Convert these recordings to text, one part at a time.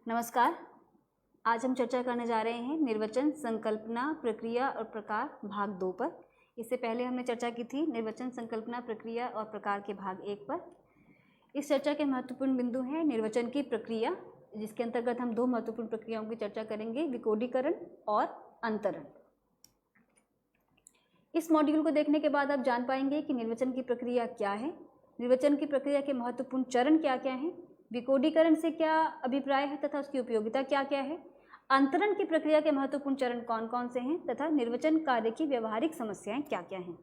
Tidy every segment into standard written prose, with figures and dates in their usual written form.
नमस्कार। आज हम चर्चा करने जा रहे हैं निर्वचन, संकल्पना, प्रक्रिया और प्रकार भाग 2 पर। इससे पहले हमने चर्चा की थी निर्वचन, संकल्पना, प्रक्रिया और प्रकार के भाग 1 पर। इस चर्चा के महत्वपूर्ण बिंदु हैं निर्वचन की प्रक्रिया, जिसके अंतर्गत हम 2 महत्वपूर्ण प्रक्रियाओं की चर्चा करेंगे, विकोडीकरण और अंतरण। इस मॉड्यूल को देखने के बाद आप जान पाएंगे कि निर्वचन की प्रक्रिया क्या है, निर्वचन की प्रक्रिया के महत्वपूर्ण चरण क्या क्या हैं, विकोडीकरण से क्या अभिप्राय है तथा उसकी उपयोगिता क्या क्या है, अंतरण की प्रक्रिया के महत्वपूर्ण चरण कौन कौन से हैं तथा निर्वचन कार्य की व्यवहारिक समस्याएं क्या क्या हैं।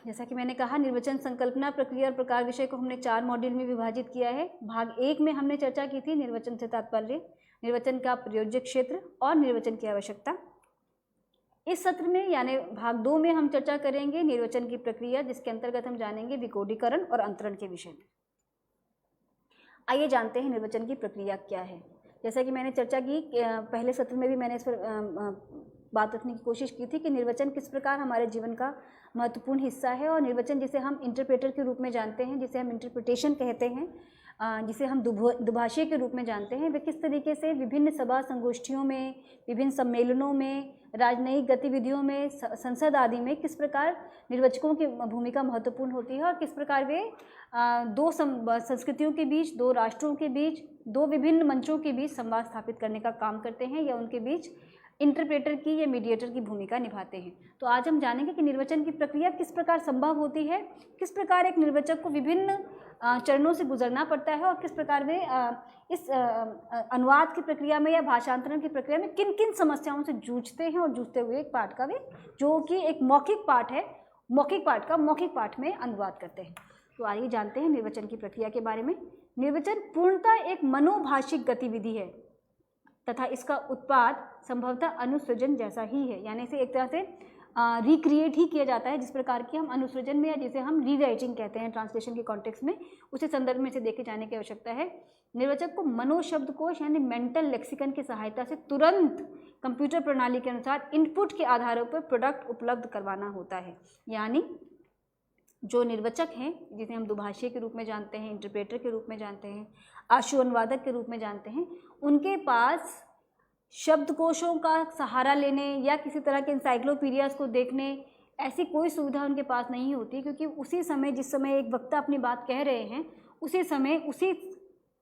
जैसा कि मैंने कहा, निर्वचन, संकल्पना, प्रक्रिया और प्रकार विषय को हमने 4 मॉड्यूल में विभाजित किया है। भाग 1 में हमने चर्चा की थी निर्वचन से तात्पर्य, निर्वचन का प्रयोज्य क्षेत्र और निर्वचन की आवश्यकता। इस सत्र में यानी भाग 2 में हम चर्चा करेंगे निर्वचन की प्रक्रिया, जिसके अंतर्गत हम जानेंगे विकोडीकरण और अंतरण के विषय में। आइए जानते हैं निर्वचन की प्रक्रिया क्या है। जैसा कि मैंने चर्चा की, पहले सत्र में भी मैंने इस पर बात रखने की कोशिश की थी कि निर्वचन किस प्रकार हमारे जीवन का महत्वपूर्ण हिस्सा है, और निर्वचन जिसे हम इंटरप्रेटर के रूप में जानते हैं, जिसे हम इंटरप्रिटेशन कहते हैं, जिसे हम दुभाषी के रूप में जानते हैं, वे किस तरीके से विभिन्न सभा संगोष्ठियों में, विभिन्न सम्मेलनों में, राजनयिक गतिविधियों में, संसद आदि में किस प्रकार निर्वचकों की भूमिका महत्वपूर्ण होती है, और किस प्रकार वे 2 संस्कृतियों के बीच, 2 राष्ट्रों के बीच, 2 विभिन्न मंचों के बीच संवाद स्थापित करने का काम करते हैं, या उनके बीच इंटरप्रेटर की या मीडिएटर की भूमिका निभाते हैं। तो आज हम जानेंगे कि निर्वचन की प्रक्रिया किस प्रकार संभव होती है, किस प्रकार एक निर्वचक को विभिन्न चरणों से गुजरना पड़ता है, और किस प्रकार वे इस अनुवाद की प्रक्रिया में या भाषांतरण की प्रक्रिया में किन किन समस्याओं से जूझते हैं, और जूझते हुए एक पाठ का वे, जो कि एक मौखिक पाठ है, मौखिक पाठ का मौखिक पाठ में अनुवाद करते हैं। तो आइए जानते हैं निर्वचन की प्रक्रिया के बारे में। निर्वचन पूर्णतः एक मनोभाषिक गतिविधि है तथा इसका उत्पाद संभवतः अनुसृजन जैसा ही है, यानी इसे एक तरह से रिक्रिएट ही किया जाता है, जिस प्रकार की हम अनुसृजन में, या जिसे हम रीराइटिंग कहते हैं ट्रांसलेशन के कॉन्टेक्स्ट में, उसी संदर्भ में इसे देखे जाने की आवश्यकता है। निर्वचक को मनोशब्दकोश यानी मेंटल लेक्सिकन की सहायता से तुरंत कंप्यूटर प्रणाली के अनुसार इनपुट के आधारों पर प्रोडक्ट उपलब्ध करवाना होता है। यानी जो निर्वचक हैं, जिसे हम दुभाषी के रूप में जानते हैं, इंटरप्रेटर के रूप में जानते हैं, आशु अनुवादक के रूप में जानते हैं, उनके पास शब्दकोशों का सहारा लेने या किसी तरह के इंसाइक्लोपीडियाज को देखने ऐसी कोई सुविधा उनके पास नहीं होती, क्योंकि उसी समय, जिस समय एक वक्ता अपनी बात कह रहे हैं, उसी समय, उसी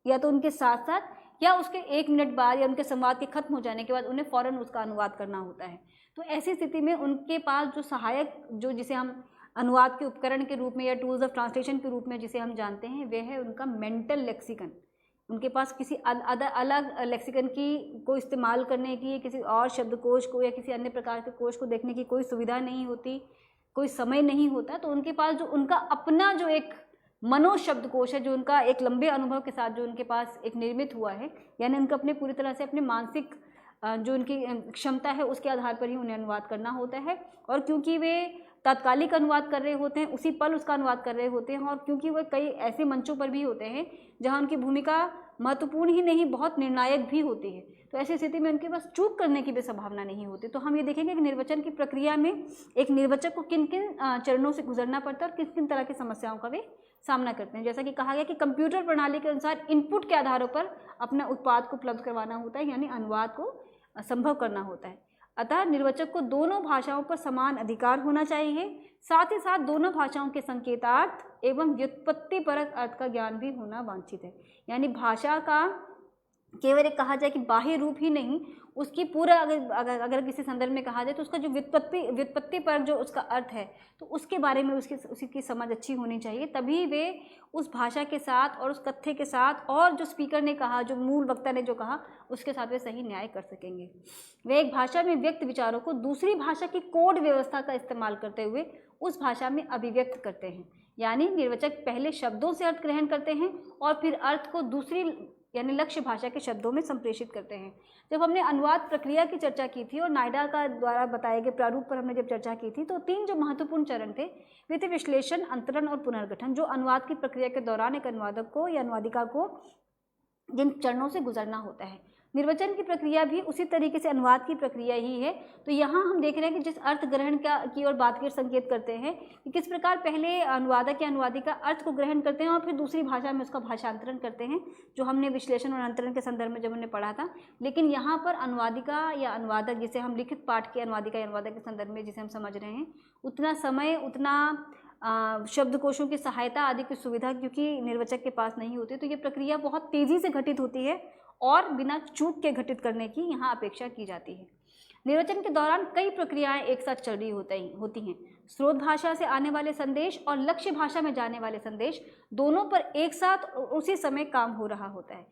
या तो उनके साथ साथ या उसके 1 मिनट बाद या उनके संवाद के खत्म हो जाने के बाद उन्हें फ़ौरन उसका अनुवाद करना होता है। तो ऐसी स्थिति में उनके पास जो सहायक, जो जिसे हम अनुवाद के उपकरण के रूप में या टूल्स ऑफ ट्रांसलेशन के रूप में जिसे हम जानते हैं, वह है उनका मेंटल लेक्सिकन। उनके पास किसी अलग लेक्सिकन की को इस्तेमाल करने की, किसी और शब्दकोश को या किसी अन्य प्रकार के कोश को देखने की कोई सुविधा नहीं होती, कोई समय नहीं होता। तो उनके पास जो उनका अपना जो एक मनोशब्दकोश है, जो उनका एक लंबे अनुभव के साथ जो उनके पास एक निर्मित हुआ है, यानी उनका अपने पूरी तरह से अपने मानसिक जो उनकी क्षमता है उसके आधार पर ही उन्हें अनुवाद करना होता है। और क्योंकि वे तात्कालिक अनुवाद कर रहे होते हैं, उसी पल उसका अनुवाद कर रहे होते हैं, और क्योंकि वह कई ऐसे मंचों पर भी होते हैं जहां उनकी भूमिका महत्वपूर्ण ही नहीं, बहुत निर्णायक भी होती है, तो ऐसी स्थिति में उनके पास चूक करने की भी संभावना नहीं होती। तो हम ये देखेंगे कि निर्वचन की प्रक्रिया में एक निर्वचक को किन किन चरणों से गुजरना पड़ता है और किन किन तरह की समस्याओं का वे सामना करते हैं। जैसा कि कहा गया कि कंप्यूटर प्रणाली के अनुसार इनपुट के आधारों पर अपना उत्पाद को उपलब्ध करवाना होता है, यानी अनुवाद को संभव करना होता है। अतः निर्वचक को दोनों भाषाओं पर समान अधिकार होना चाहिए, साथ ही साथ दोनों भाषाओं के संकेतार्थ एवं व्युत्पत्तिपरक अर्थ का ज्ञान भी होना वांछित है। यानी भाषा का केवल एक कहा जाए कि बाह्य रूप ही नहीं, उसकी पूरा अगर किसी संदर्भ में कहा जाए तो उसका जो व्युत्पत्ति पर जो उसका अर्थ है, तो उसके बारे में उसकी समझ अच्छी होनी चाहिए, तभी वे उस भाषा के साथ और उस कथ्य के साथ और जो स्पीकर ने कहा, जो मूल वक्ता ने जो कहा, उसके साथ वे सही न्याय कर सकेंगे। वे एक भाषा में व्यक्त विचारों को दूसरी भाषा की कोड व्यवस्था का इस्तेमाल करते हुए उस भाषा में अभिव्यक्त करते हैं। यानी निर्वचक पहले शब्दों से अर्थ ग्रहण करते हैं और फिर अर्थ को दूसरी यानी लक्ष्य भाषा के शब्दों में संप्रेषित करते हैं। जब हमने अनुवाद प्रक्रिया की चर्चा की थी और नायडा का द्वारा बताए गए प्रारूप पर हमने जब चर्चा की थी, तो 3 जो महत्वपूर्ण चरण थे वे थे विश्लेषण, अंतरण और पुनर्गठन, जो अनुवाद की प्रक्रिया के दौरान एक अनुवादक को या अनुवादिका को जिन चरणों से गुजरना होता है। निर्वचन की प्रक्रिया भी उसी तरीके से अनुवाद की प्रक्रिया ही है। तो यहाँ हम देख रहे हैं कि जिस अर्थ ग्रहण की ओर बात कर संकेत करते हैं कि किस प्रकार पहले अनुवादक या अनुवादिका अर्थ को ग्रहण करते हैं और फिर दूसरी भाषा में उसका भाषांतरण करते हैं, जो हमने विश्लेषण और अंतरण के संदर्भ में जब हमने पढ़ा था। लेकिन यहाँ पर अनुवादिका या अनुवादक, जिसे हम लिखित पाठ के अनुवादिका या अनुवादक के संदर्भ में जिसे हम समझ रहे हैं, उतना समय, उतना शब्दकोशों की सहायता आदि की सुविधा क्योंकि निर्वचक के पास नहीं होती, तो ये प्रक्रिया बहुत तेज़ी से घटित होती है और बिना चूक के घटित करने की यहाँ अपेक्षा की जाती है। निर्वचन के दौरान कई प्रक्रियाएं एक साथ चल रही होती हैं। स्रोत भाषा से आने वाले संदेश और लक्ष्य भाषा में जाने वाले संदेश दोनों पर एक साथ उसी समय काम हो रहा होता है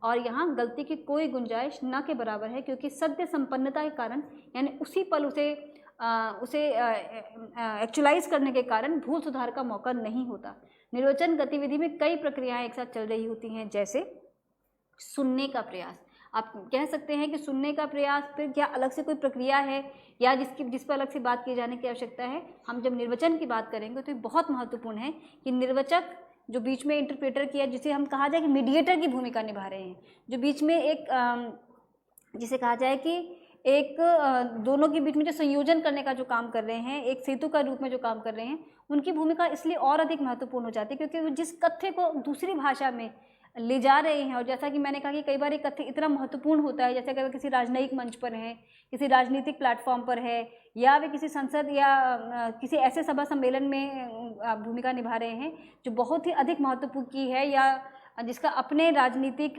और यहाँ गलती की कोई गुंजाइश न के बराबर है, क्योंकि सत्य संपन्नता के कारण यानी उसी पल उसे एक्चुअलाइज करने के कारण भूल सुधार का मौका नहीं होता। निर्वचन गतिविधि में कई प्रक्रियाएं एक साथ चल रही होती हैं, जैसे सुनने का प्रयास। आप कह सकते हैं कि सुनने का प्रयास फिर क्या अलग से कोई प्रक्रिया है या जिस पर अलग से बात किए जाने की आवश्यकता है। हम जब निर्वचन की बात करेंगे तो ये बहुत महत्वपूर्ण है कि निर्वचक जो बीच में इंटरप्रेटर की है, जिसे हम कहा जाए कि मीडिएटर की भूमिका निभा रहे हैं, जो बीच में एक जिसे कहा जाए कि एक दोनों के बीच में जो संयोजन करने का जो काम कर रहे हैं, एक सेतु का रूप में जो काम कर रहे हैं, उनकी भूमिका इसलिए और अधिक महत्वपूर्ण हो जाती है क्योंकि जिस कथ्य को दूसरी भाषा में ले जा रहे हैं, और जैसा कि मैंने कहा कि कई बार एक कथ्य इतना महत्वपूर्ण होता है, जैसे अगर किसी राजनयिक मंच पर है, किसी राजनीतिक प्लेटफॉर्म पर है, या वे किसी संसद या किसी ऐसे सभा सम्मेलन में भूमिका निभा रहे हैं जो बहुत ही अधिक महत्वपूर्ण की है या जिसके अपने राजनीतिक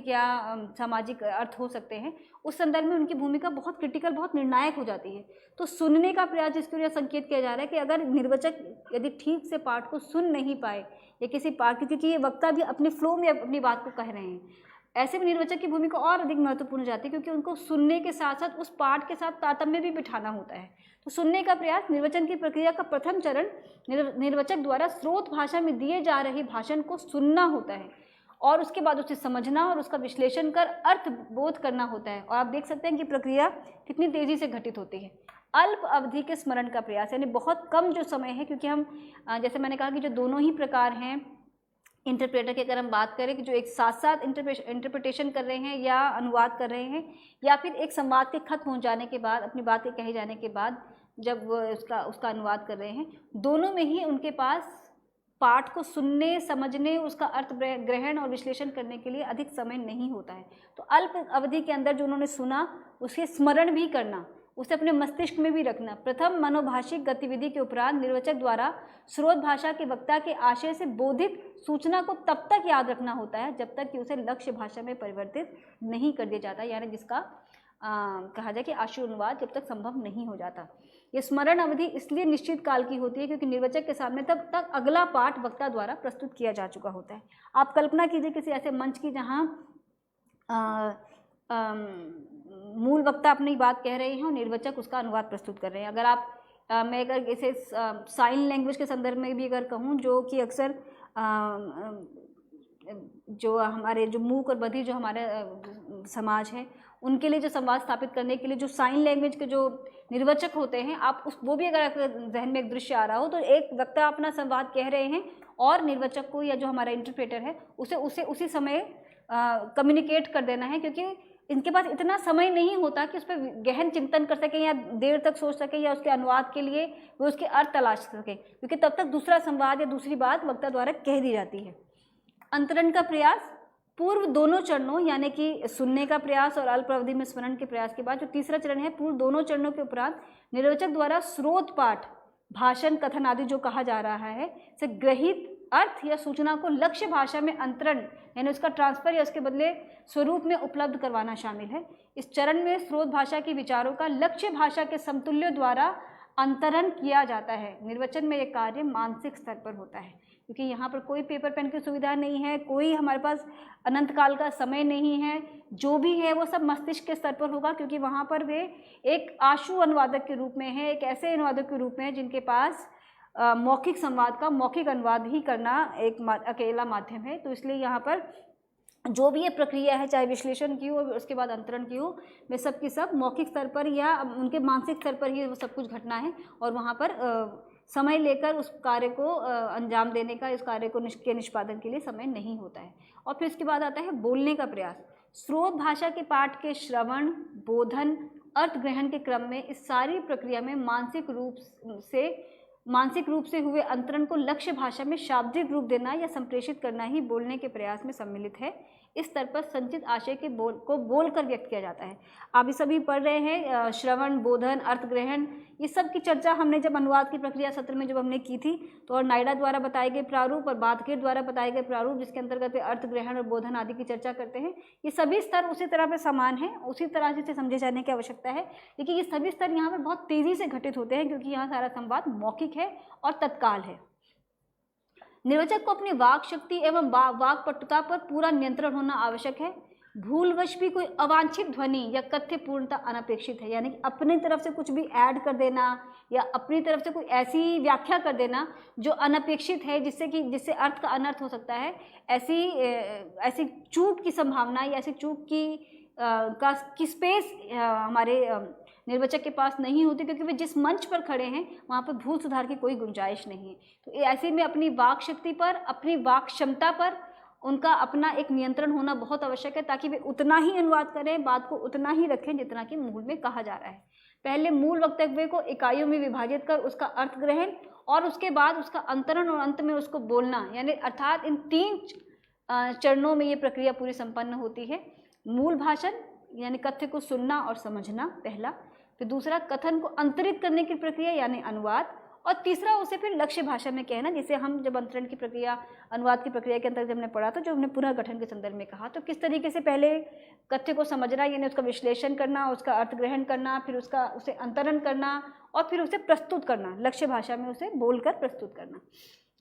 या सामाजिक अर्थ हो सकते हैं, उस संदर्भ में उनकी भूमिका बहुत क्रिटिकल, बहुत निर्णायक हो जाती है। तो सुनने का प्रयास जिसके लिए संकेत किया जा रहा है कि अगर निर्वचक यदि ठीक से पाठ को सुन नहीं पाए या किसी पाठ, क्योंकि ये वक्ता भी अपने फ्लो में अपनी बात को कह रहे हैं, ऐसे में निर्वचक की भूमिका और अधिक महत्वपूर्ण हो जाती है क्योंकि उनको सुनने के साथ साथ उस पाठ के साथ तारतम्य भी बिठाना होता है। तो सुनने का प्रयास निर्वचन की प्रक्रिया का प्रथम चरण निर्वचक द्वारा स्रोत भाषा में दिए जा रहे भाषण को सुनना होता है और उसके बाद उसे समझना और उसका विश्लेषण कर अर्थ बोध करना होता है। और आप देख सकते हैं कि प्रक्रिया कितनी तेज़ी से घटित होती है। अल्प अवधि के स्मरण का प्रयास, यानी बहुत कम जो समय है, क्योंकि हम जैसे मैंने कहा कि जो दोनों ही प्रकार हैं इंटरप्रेटर की, अगर हम बात करें कि जो एक साथ साथ इंटरप्रिटेशन कर रहे हैं या अनुवाद कर रहे हैं, या फिर एक संवाद के खत्म हो जाने के बाद, अपनी बात के कहे जाने के बाद जब वो उसका अनुवाद कर रहे हैं, दोनों में ही उनके पास पाठ को सुनने, समझने, उसका अर्थ ग्रहण और विश्लेषण करने के लिए अधिक समय नहीं होता है। तो अल्प अवधि के अंदर जो उन्होंने सुना उसके स्मरण भी करना, उसे अपने मस्तिष्क में भी रखना। प्रथम मनोभाषिक गतिविधि के उपरांत निर्वचक द्वारा स्रोत भाषा के वक्ता के आशय से बोधित सूचना को तब तक याद रखना होता है जब तक कि उसे लक्ष्य भाषा में परिवर्तित नहीं कर दिया जाता, यानी जिसका कहा जाए कि आशु अनुवाद जब तक संभव नहीं हो जाता। ये स्मरण अवधि इसलिए निश्चित काल की होती है क्योंकि निर्वचक के सामने तब तक अगला पाठ वक्ता द्वारा प्रस्तुत किया जा चुका होता है। आप कल्पना कीजिए किसी ऐसे मंच की जहाँ मूल वक्ता अपनी बात कह रहे हैं और निर्वचक उसका अनुवाद प्रस्तुत कर रहे हैं। अगर आप मैं अगर इसे साइन लैंग्वेज के संदर्भ में भी अगर कहूँ, जो कि अक्सर जो हमारे जो मूक और बधिर जो हमारे समाज है उनके लिए जो संवाद स्थापित करने के लिए जो साइन लैंग्वेज के जो निर्वचक होते हैं, आप वो भी अगर आपके जहन में एक दृश्य आ रहा हो, तो एक वक्ता अपना संवाद कह रहे हैं और निर्वचक को या जो हमारा इंटरप्रेटर है उसे उसी समय कम्युनिकेट कर देना है, क्योंकि इनके पास इतना समय नहीं होता कि उस पर गहन चिंतन कर सकें या देर तक सोच सकें या उसके अनुवाद के लिए वो उसके अर्थ तलाश सकें, क्योंकि तब तक दूसरा संवाद या दूसरी बात वक्ता द्वारा कह दी जाती है। अंतरण का प्रयास पूर्व दोनों चरणों यानी कि सुनने का प्रयास और अल्प अवधि में स्मरण के प्रयास के बाद जो तीसरा चरण है, पूर्व दोनों चरणों के उपरांत निर्वचक द्वारा स्रोत पाठ, भाषण, कथन आदि जो कहा जा रहा है से ग्रहित अर्थ या सूचना को लक्ष्य भाषा में अंतरण यानी उसका ट्रांसफर या उसके बदले स्वरूप में उपलब्ध करवाना शामिल है। इस चरण में स्रोत भाषा के विचारों का लक्ष्य भाषा के समतुल्य द्वारा अंतरण किया जाता है। निर्वचन में यह कार्य मानसिक स्तर पर होता है, क्योंकि यहाँ पर कोई पेपर पेन की सुविधा नहीं है, कोई हमारे पास अनंत काल का समय नहीं है, जो भी है वो सब मस्तिष्क के स्तर पर होगा, क्योंकि वहाँ पर वे एक आशु अनुवादक के रूप में है, एक ऐसे अनुवादक के रूप में है जिनके पास मौखिक संवाद का मौखिक अनुवाद ही करना एक अकेला माध्यम है। तो इसलिए यहाँ पर जो भी ये प्रक्रिया है, चाहे विश्लेषण की हो उसके बाद अंतरण की हो, वे सब की सब मौखिक स्तर पर या उनके मानसिक स्तर पर ही वो सब कुछ घटना है और वहाँ पर समय लेकर उस कार्य को अंजाम देने का, इस कार्य को के निष्पादन के लिए समय नहीं होता है। और फिर इसके बाद आता है बोलने का प्रयास। स्रोत भाषा के पाठ के श्रवण, बोधन, अर्थ ग्रहण के क्रम में इस सारी प्रक्रिया में मानसिक रूप से हुए अंतरण को लक्ष्य भाषा में शाब्दिक रूप देना या संप्रेषित करना ही बोलने के प्रयास में सम्मिलित है। इस स्तर पर संचित आशय के को बोलकर व्यक्त किया जाता है। आप ये सभी पढ़ रहे हैं, श्रवण, बोधन, अर्थ ग्रहण, ये सब की चर्चा हमने जब अनुवाद की प्रक्रिया सत्र में जब हमने की थी, तो और नायडा द्वारा बताए गए प्रारूप और बादकेर द्वारा बताए गए प्रारूप, जिसके अंतर्गत वे अर्थ ग्रहण और बोधन आदि की चर्चा करते हैं, ये सभी स्तर उसी तरह पे समान हैं, उसी तरह से समझे जाने की आवश्यकता है। लेकिन ये सभी स्तर यहाँ पर बहुत तेज़ी से घटित होते हैं, क्योंकि यहाँ सारा संवाद मौखिक है और तत्काल है। निर्वाचक को अपनी वाक शक्ति एवं वाक पटुता पर पूरा नियंत्रण होना आवश्यक है। भूलवश भी कोई अवांछित ध्वनि या कथ्य पूर्णता अनपेक्षित है, यानी कि अपनी तरफ से कुछ भी ऐड कर देना या अपनी तरफ से कोई ऐसी व्याख्या कर देना जो अनपेक्षित है, जिससे अर्थ का अनर्थ हो सकता है, ऐसी चूक की संभावना या ऐसी चूक की स्पेस हमारे निर्वाचक के पास नहीं होती, क्योंकि वे जिस मंच पर खड़े हैं वहाँ पर भूल सुधार की कोई गुंजाइश नहीं है। तो ऐसे में अपनी वाक शक्ति पर, अपनी वाक क्षमता पर उनका अपना एक नियंत्रण होना बहुत आवश्यक है, ताकि वे उतना ही अनुवाद करें, बात को उतना ही रखें जितना कि मूल में कहा जा रहा है। पहले मूल वक्तव्य को इकाइयों में विभाजित कर उसका अर्थ ग्रहण और उसके बाद उसका अंतरण और अंत में उसको बोलना, यानी अर्थात इन 3 चरणों में ये प्रक्रिया पूरी संपन्न होती है। मूल भाषण यानी कथ्य को सुनना और समझना पहला, फिर दूसरा कथन को अंतरित करने की प्रक्रिया यानी अनुवाद, और तीसरा उसे फिर लक्ष्य भाषा में कहना, जिसे हम जब अंतरण की प्रक्रिया, अनुवाद की प्रक्रिया के अंतर्गत हमने पढ़ा था, जो हमने पुनर्गठन के संदर्भ में कहा, तो किस तरीके से पहले कथ्य को समझना यानी उसका विश्लेषण करना, उसका अर्थ ग्रहण करना, फिर उसे अंतरण करना और फिर उसे प्रस्तुत करना, लक्ष्य भाषा में उसे बोलकर प्रस्तुत करना।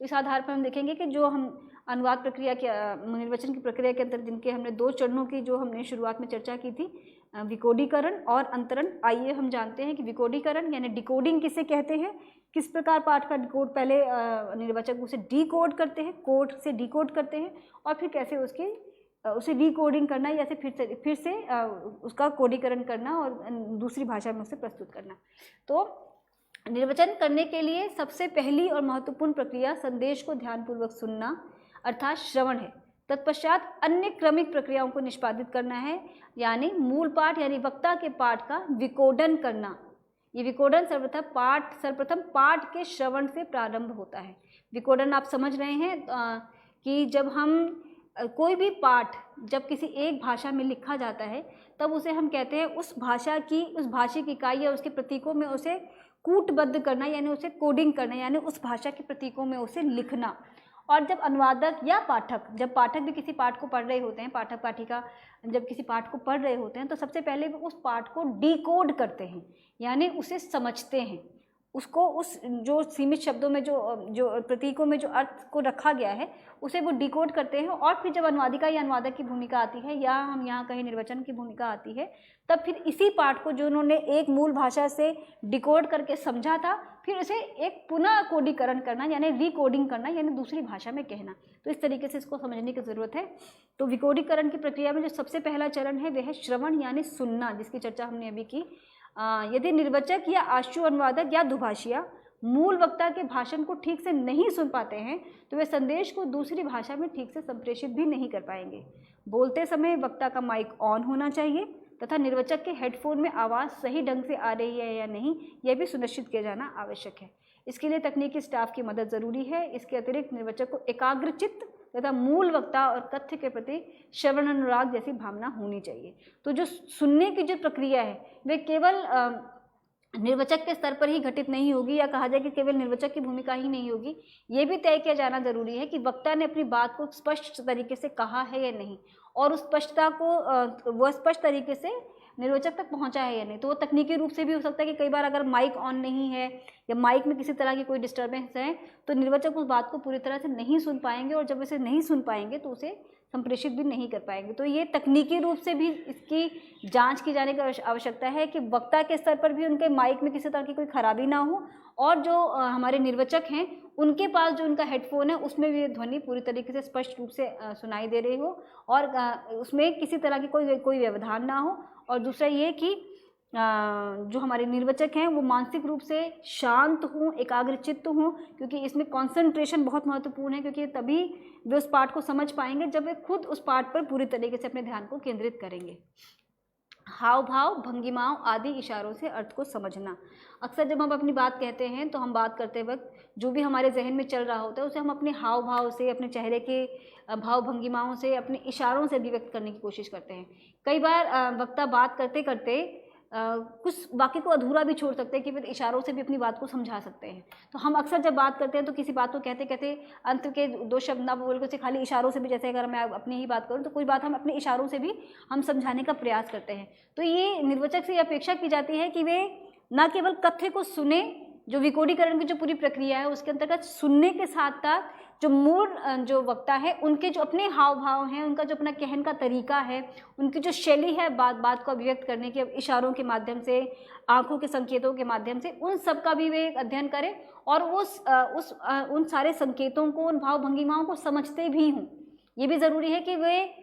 इस आधार पर हम देखेंगे कि जो हम अनुवाद प्रक्रिया के निर्वचन की प्रक्रिया के अंतर्गत जिनके हमने 2 चरणों की जो हमने शुरुआत में चर्चा की थी, विकोडीकरण और अंतरण। आइए हम जानते हैं कि विकोडीकरण यानी डिकोडिंग किसे कहते हैं, किस प्रकार पाठ का डिकोड, पहले निर्वाचक उसे डिकोड करते हैं, कोड से डिकोड करते हैं, और फिर कैसे उसे रिकोडिंग करना या फिर से उसका कोडीकरण करना और दूसरी भाषा में उसे प्रस्तुत करना। तो निर्वचन करने के लिए सबसे पहली और महत्वपूर्ण प्रक्रिया संदेश को ध्यानपूर्वक सुनना अर्थात श्रवण है। तत्पश्चात अन्य क्रमिक प्रक्रियाओं को निष्पादित करना है, यानी मूल पाठ यानी वक्ता के पाठ का विकोडन करना। ये विकोडन सर्वप्रथम पाठ के श्रवण से प्रारंभ होता है। विकोडन आप समझ रहे हैं कि जब हम कोई भी पाठ जब किसी एक भाषा में लिखा जाता है, तब उसे हम कहते हैं उस भाषिक इकाई या उसके प्रतीकों में उसे कूटबद्ध करना, यानी उसे कोडिंग करना, यानी उस भाषा के प्रतीकों में उसे लिखना। और जब अनुवादक या पाठक भी किसी पाठ को पढ़ रहे होते हैं, पाठक पाठिका जब किसी पाठ को पढ़ रहे होते हैं, तो सबसे पहले वो उस पाठ को डिकोड करते हैं, यानी उसे समझते हैं, उसको उस जो सीमित शब्दों में जो प्रतीकों में जो अर्थ को रखा गया है उसे वो डिकोड करते हैं। और फिर जब अनुवादिका या अनुवादक की भूमिका आती है, या हम यहाँ कहीं निर्वचन की भूमिका आती है, तब फिर इसी पाठ को जो उन्होंने एक मूल भाषा से डिकोड करके समझा था, फिर उसे एक पुनः कोडीकरण करना यानी रिकोडिंग करना, यानी दूसरी भाषा में कहना। तो इस तरीके से इसको समझने की ज़रूरत है। तो विकोडीकरण की प्रक्रिया में जो सबसे पहला चरण है वह है श्रवण यानी सुनना, जिसकी चर्चा हमने अभी की। यदि निर्वाचक या आशु अनुवादक या दुभाषिया मूल वक्ता के भाषण को ठीक से नहीं सुन पाते हैं, तो वे संदेश को दूसरी भाषा में ठीक से संप्रेषित भी नहीं कर पाएंगे। बोलते समय वक्ता का माइक ऑन होना चाहिए तथा निर्वाचक के हेडफोन में आवाज़ सही ढंग से आ रही है या नहीं, यह भी सुनिश्चित किया जाना आवश्यक है। इसके लिए तकनीकी स्टाफ की मदद ज़रूरी है। इसके अतिरिक्त निर्वाचक को एकाग्रचित्त तथा मूल वक्ता और कथ्य के प्रति श्रवण अनुराग जैसी भावना होनी चाहिए। तो जो सुनने की जो प्रक्रिया है वे केवल निर्वाचक के स्तर पर ही घटित नहीं होगी, या कहा जाए कि केवल निर्वाचक की भूमिका ही नहीं होगी। ये भी तय किया जाना जरूरी है कि वक्ता ने अपनी बात को स्पष्ट तरीके से कहा है या नहीं, और उस स्पष्टता को वह स्पष्ट तरीके से निर्वाचक तक पहुंचा है या नहीं। तो वो तकनीकी रूप से भी हो सकता है कि कई बार अगर माइक ऑन नहीं है या माइक में किसी तरह की कोई डिस्टर्बेंस है, तो निर्वाचक उस बात को पूरी तरह से नहीं सुन पाएंगे, और जब इसे नहीं सुन पाएंगे तो उसे संप्रेषित भी नहीं कर पाएंगे। तो ये तकनीकी रूप से भी इसकी जांच की जाने की आवश्यकता है कि वक्ता के स्तर पर भी उनके माइक में किसी तरह की कोई खराबी ना हो, और जो हमारे निर्वाचक हैं उनके पास जो उनका हेडफोन है उसमें भी ध्वनि पूरी तरीके से स्पष्ट रूप से सुनाई दे रही हो, और उसमें किसी तरह की कोई व्यवधान ना हो। और दूसरा ये कि जो हमारे निर्वचक हैं वो मानसिक रूप से शांत हों, एकाग्रचित्त हों, क्योंकि इसमें कंसंट्रेशन बहुत महत्वपूर्ण है, क्योंकि तभी वे उस पाठ को समझ पाएंगे जब वे खुद उस पाठ पर पूरी तरीके से अपने ध्यान को केंद्रित करेंगे। हाव भाव, भंगिमाओं आदि इशारों से अर्थ को समझना। अक्सर जब हम अपनी बात कहते हैं तो हम बात करते वक्त जो भी हमारे जहन में चल रहा होता है उसे हम अपने हाव भाव से, अपने चेहरे के भाव भंगिमाओं से, अपने इशारों से अभिव्यक्त करने की कोशिश करते हैं। कई बार वक्ता बात करते करते कुछ वाक्य को अधूरा भी छोड़ सकते हैं कि फिर इशारों से भी अपनी बात को समझा सकते हैं। तो हम अक्सर जब बात करते हैं तो किसी बात को कहते कहते अंत के दो शब्द ना बोल कर खाली इशारों से भी, जैसे अगर मैं अपनी ही बात करूं तो कोई बात हम अपने इशारों से भी हम समझाने का प्रयास करते हैं। तो ये निर्वचक से अपेक्षा की जाती है कि वे न केवल कथ्य को सुने, जो विकोडीकरण की जो पूरी प्रक्रिया है उसके अंतर्गत सुनने के साथ साथ जो मूल जो वक्ता है उनके जो अपने हाव भाव हैं, उनका जो अपना कहन का तरीका है, उनकी जो शैली है बात को अभिव्यक्त करने के, इशारों के माध्यम से, आंखों के संकेतों के माध्यम से, उन सब का भी वे अध्ययन करें और उन सारे संकेतों को, उन भाव भंगिमाओं को समझते भी हों। ये भी ज़रूरी है कि वे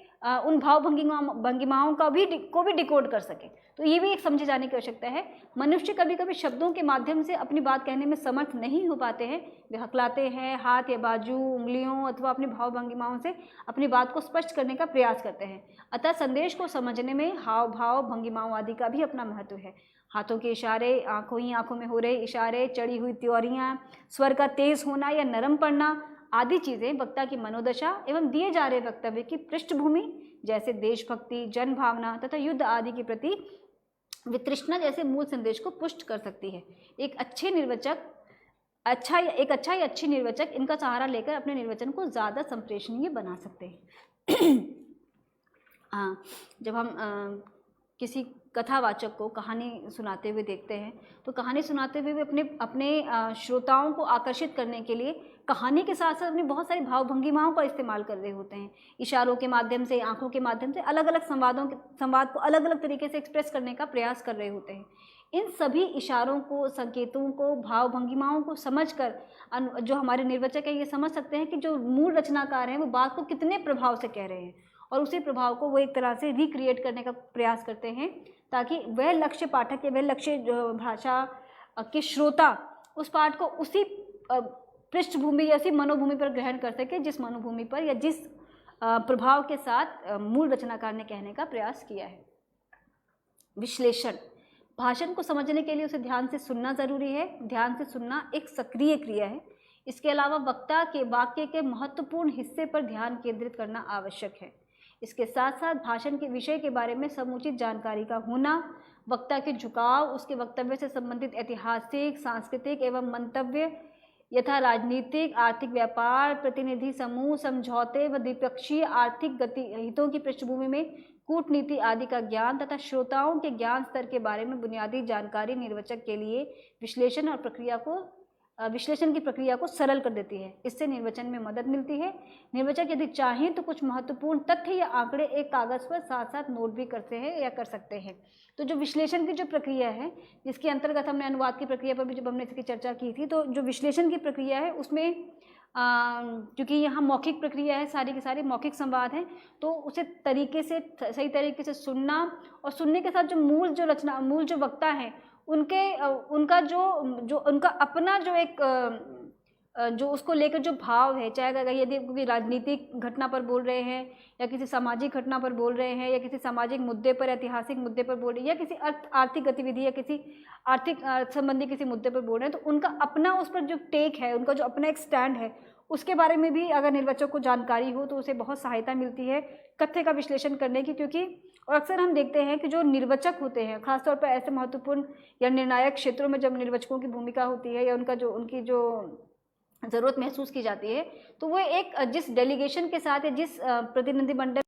उन भाव भंगिमाओं का भी डिकोड कर सकें। तो ये भी एक समझे जाने की आवश्यकता है। मनुष्य कभी कभी शब्दों के माध्यम से अपनी बात कहने में समर्थ नहीं हो पाते हैं, वे हकलाते हैं, हाथ या बाजू, उंगलियों अथवा अपनी भाव भंगिमाओं से अपनी बात को स्पष्ट करने का प्रयास करते हैं। अतः संदेश को समझने में हाव भाव भंगिमाओं आदि का भी अपना महत्व है। हाथों के इशारे, आंखों में हो रहे इशारे, चढ़ी हुई त्योरियाँ, स्वर का तेज होना या नरम पड़ना आदि चीज़ें वक्ता की मनोदशा एवं दिए जा रहे वक्तव्य की पृष्ठभूमि, जैसे देशभक्ति, जन भावना तथा युद्ध आदि के प्रति वितृष्णा जैसे मूल संदेश को पुष्ट कर सकती है। एक अच्छे निर्वचक या अच्छी निर्वचक इनका सहारा लेकर अपने निर्वचन को ज़्यादा संप्रेषणीय बना सकते हैं। जब हम किसी कथावाचक को कहानी सुनाते हुए देखते हैं तो कहानी सुनाते हुए वे अपने श्रोताओं को आकर्षित करने के लिए कहानी के साथ साथ अपनी बहुत सारी भाव भंगिमाओं का इस्तेमाल कर रहे होते हैं। इशारों के माध्यम से, आंखों के माध्यम से अलग अलग संवाद को अलग अलग तरीके से एक्सप्रेस करने का प्रयास कर रहे होते हैं। इन सभी इशारों को, संकेतों को, भाव भंगिमाओं को समझकर जो हमारे निर्वचक है ये समझ सकते हैं कि जो मूल रचनाकार हैं वो बात को कितने प्रभाव से कह रहे हैं, और उसी प्रभाव को वो एक तरह से रिक्रिएट करने का प्रयास करते हैं ताकि वह लक्ष्य पाठक या वह लक्ष्य भाषा के श्रोता उस पाठ को उसी पृष्ठभूमि या उसी मनोभूमि पर ग्रहण कर सके जिस मनोभूमि पर या जिस प्रभाव के साथ मूल रचनाकार ने कहने का प्रयास किया है। विश्लेषण, भाषण को समझने के लिए उसे ध्यान से सुनना जरूरी है। ध्यान से सुनना एक सक्रिय क्रिया है। इसके अलावा वक्ता के वाक्य के महत्वपूर्ण हिस्से पर ध्यान केंद्रित करना आवश्यक है। इसके साथ साथ भाषण के विषय के बारे में समुचित जानकारी का होना, वक्ता के झुकाव, उसके वक्तव्य से संबंधित ऐतिहासिक, सांस्कृतिक एवं मंतव्य यथा राजनीतिक, आर्थिक, व्यापार, प्रतिनिधि समूह, समझौते व द्विपक्षीय आर्थिक हितों की पृष्ठभूमि में कूटनीति आदि का ज्ञान तथा श्रोताओं के ज्ञान स्तर के बारे में बुनियादी जानकारी निर्वचक के लिए विश्लेषण की प्रक्रिया को सरल कर देती है। इससे निर्वचन में मदद मिलती है। निर्वचक यदि चाहें तो कुछ महत्वपूर्ण तथ्य या आंकड़े एक कागज़ पर साथ साथ नोट भी करते हैं या कर सकते हैं। तो जो विश्लेषण की जो प्रक्रिया है, जिसके अंतर्गत हमने अनुवाद की प्रक्रिया पर भी जब हमने इसकी चर्चा की थी, तो जो विश्लेषण की प्रक्रिया है उसमें क्योंकि यहाँ मौखिक प्रक्रिया है, सारी की सारी मौखिक संवाद हैं, तो उसे सही तरीके से सुनना और सुनने के साथ जो मूल जो वक्ता है उनका अपना जो एक जो उसको लेकर जो भाव है, चाहे अगर यदि कोई राजनीतिक घटना पर बोल रहे हैं या किसी सामाजिक घटना पर बोल रहे हैं या किसी सामाजिक मुद्दे पर, ऐतिहासिक मुद्दे पर बोल रहे हैं या किसी आर्थिक गतिविधि या किसी आर्थिक संबंधी किसी मुद्दे पर बोल रहे हैं, तो उनका अपना उस पर जो टेक है, उनका जो अपना एक स्टैंड है, उसके बारे में भी अगर निर्वचक को जानकारी हो तो उसे बहुत सहायता मिलती है कथ्य का विश्लेषण करने की। क्योंकि और अक्सर हम देखते हैं कि जो निर्वचक होते हैं, खासतौर पर ऐसे महत्वपूर्ण या निर्णायक क्षेत्रों में जब निर्वचकों की भूमिका होती है या उनकी जो ज़रूरत महसूस की जाती है, तो वो एक जिस डेलीगेशन के साथ या जिस प्रतिनिधिमंडल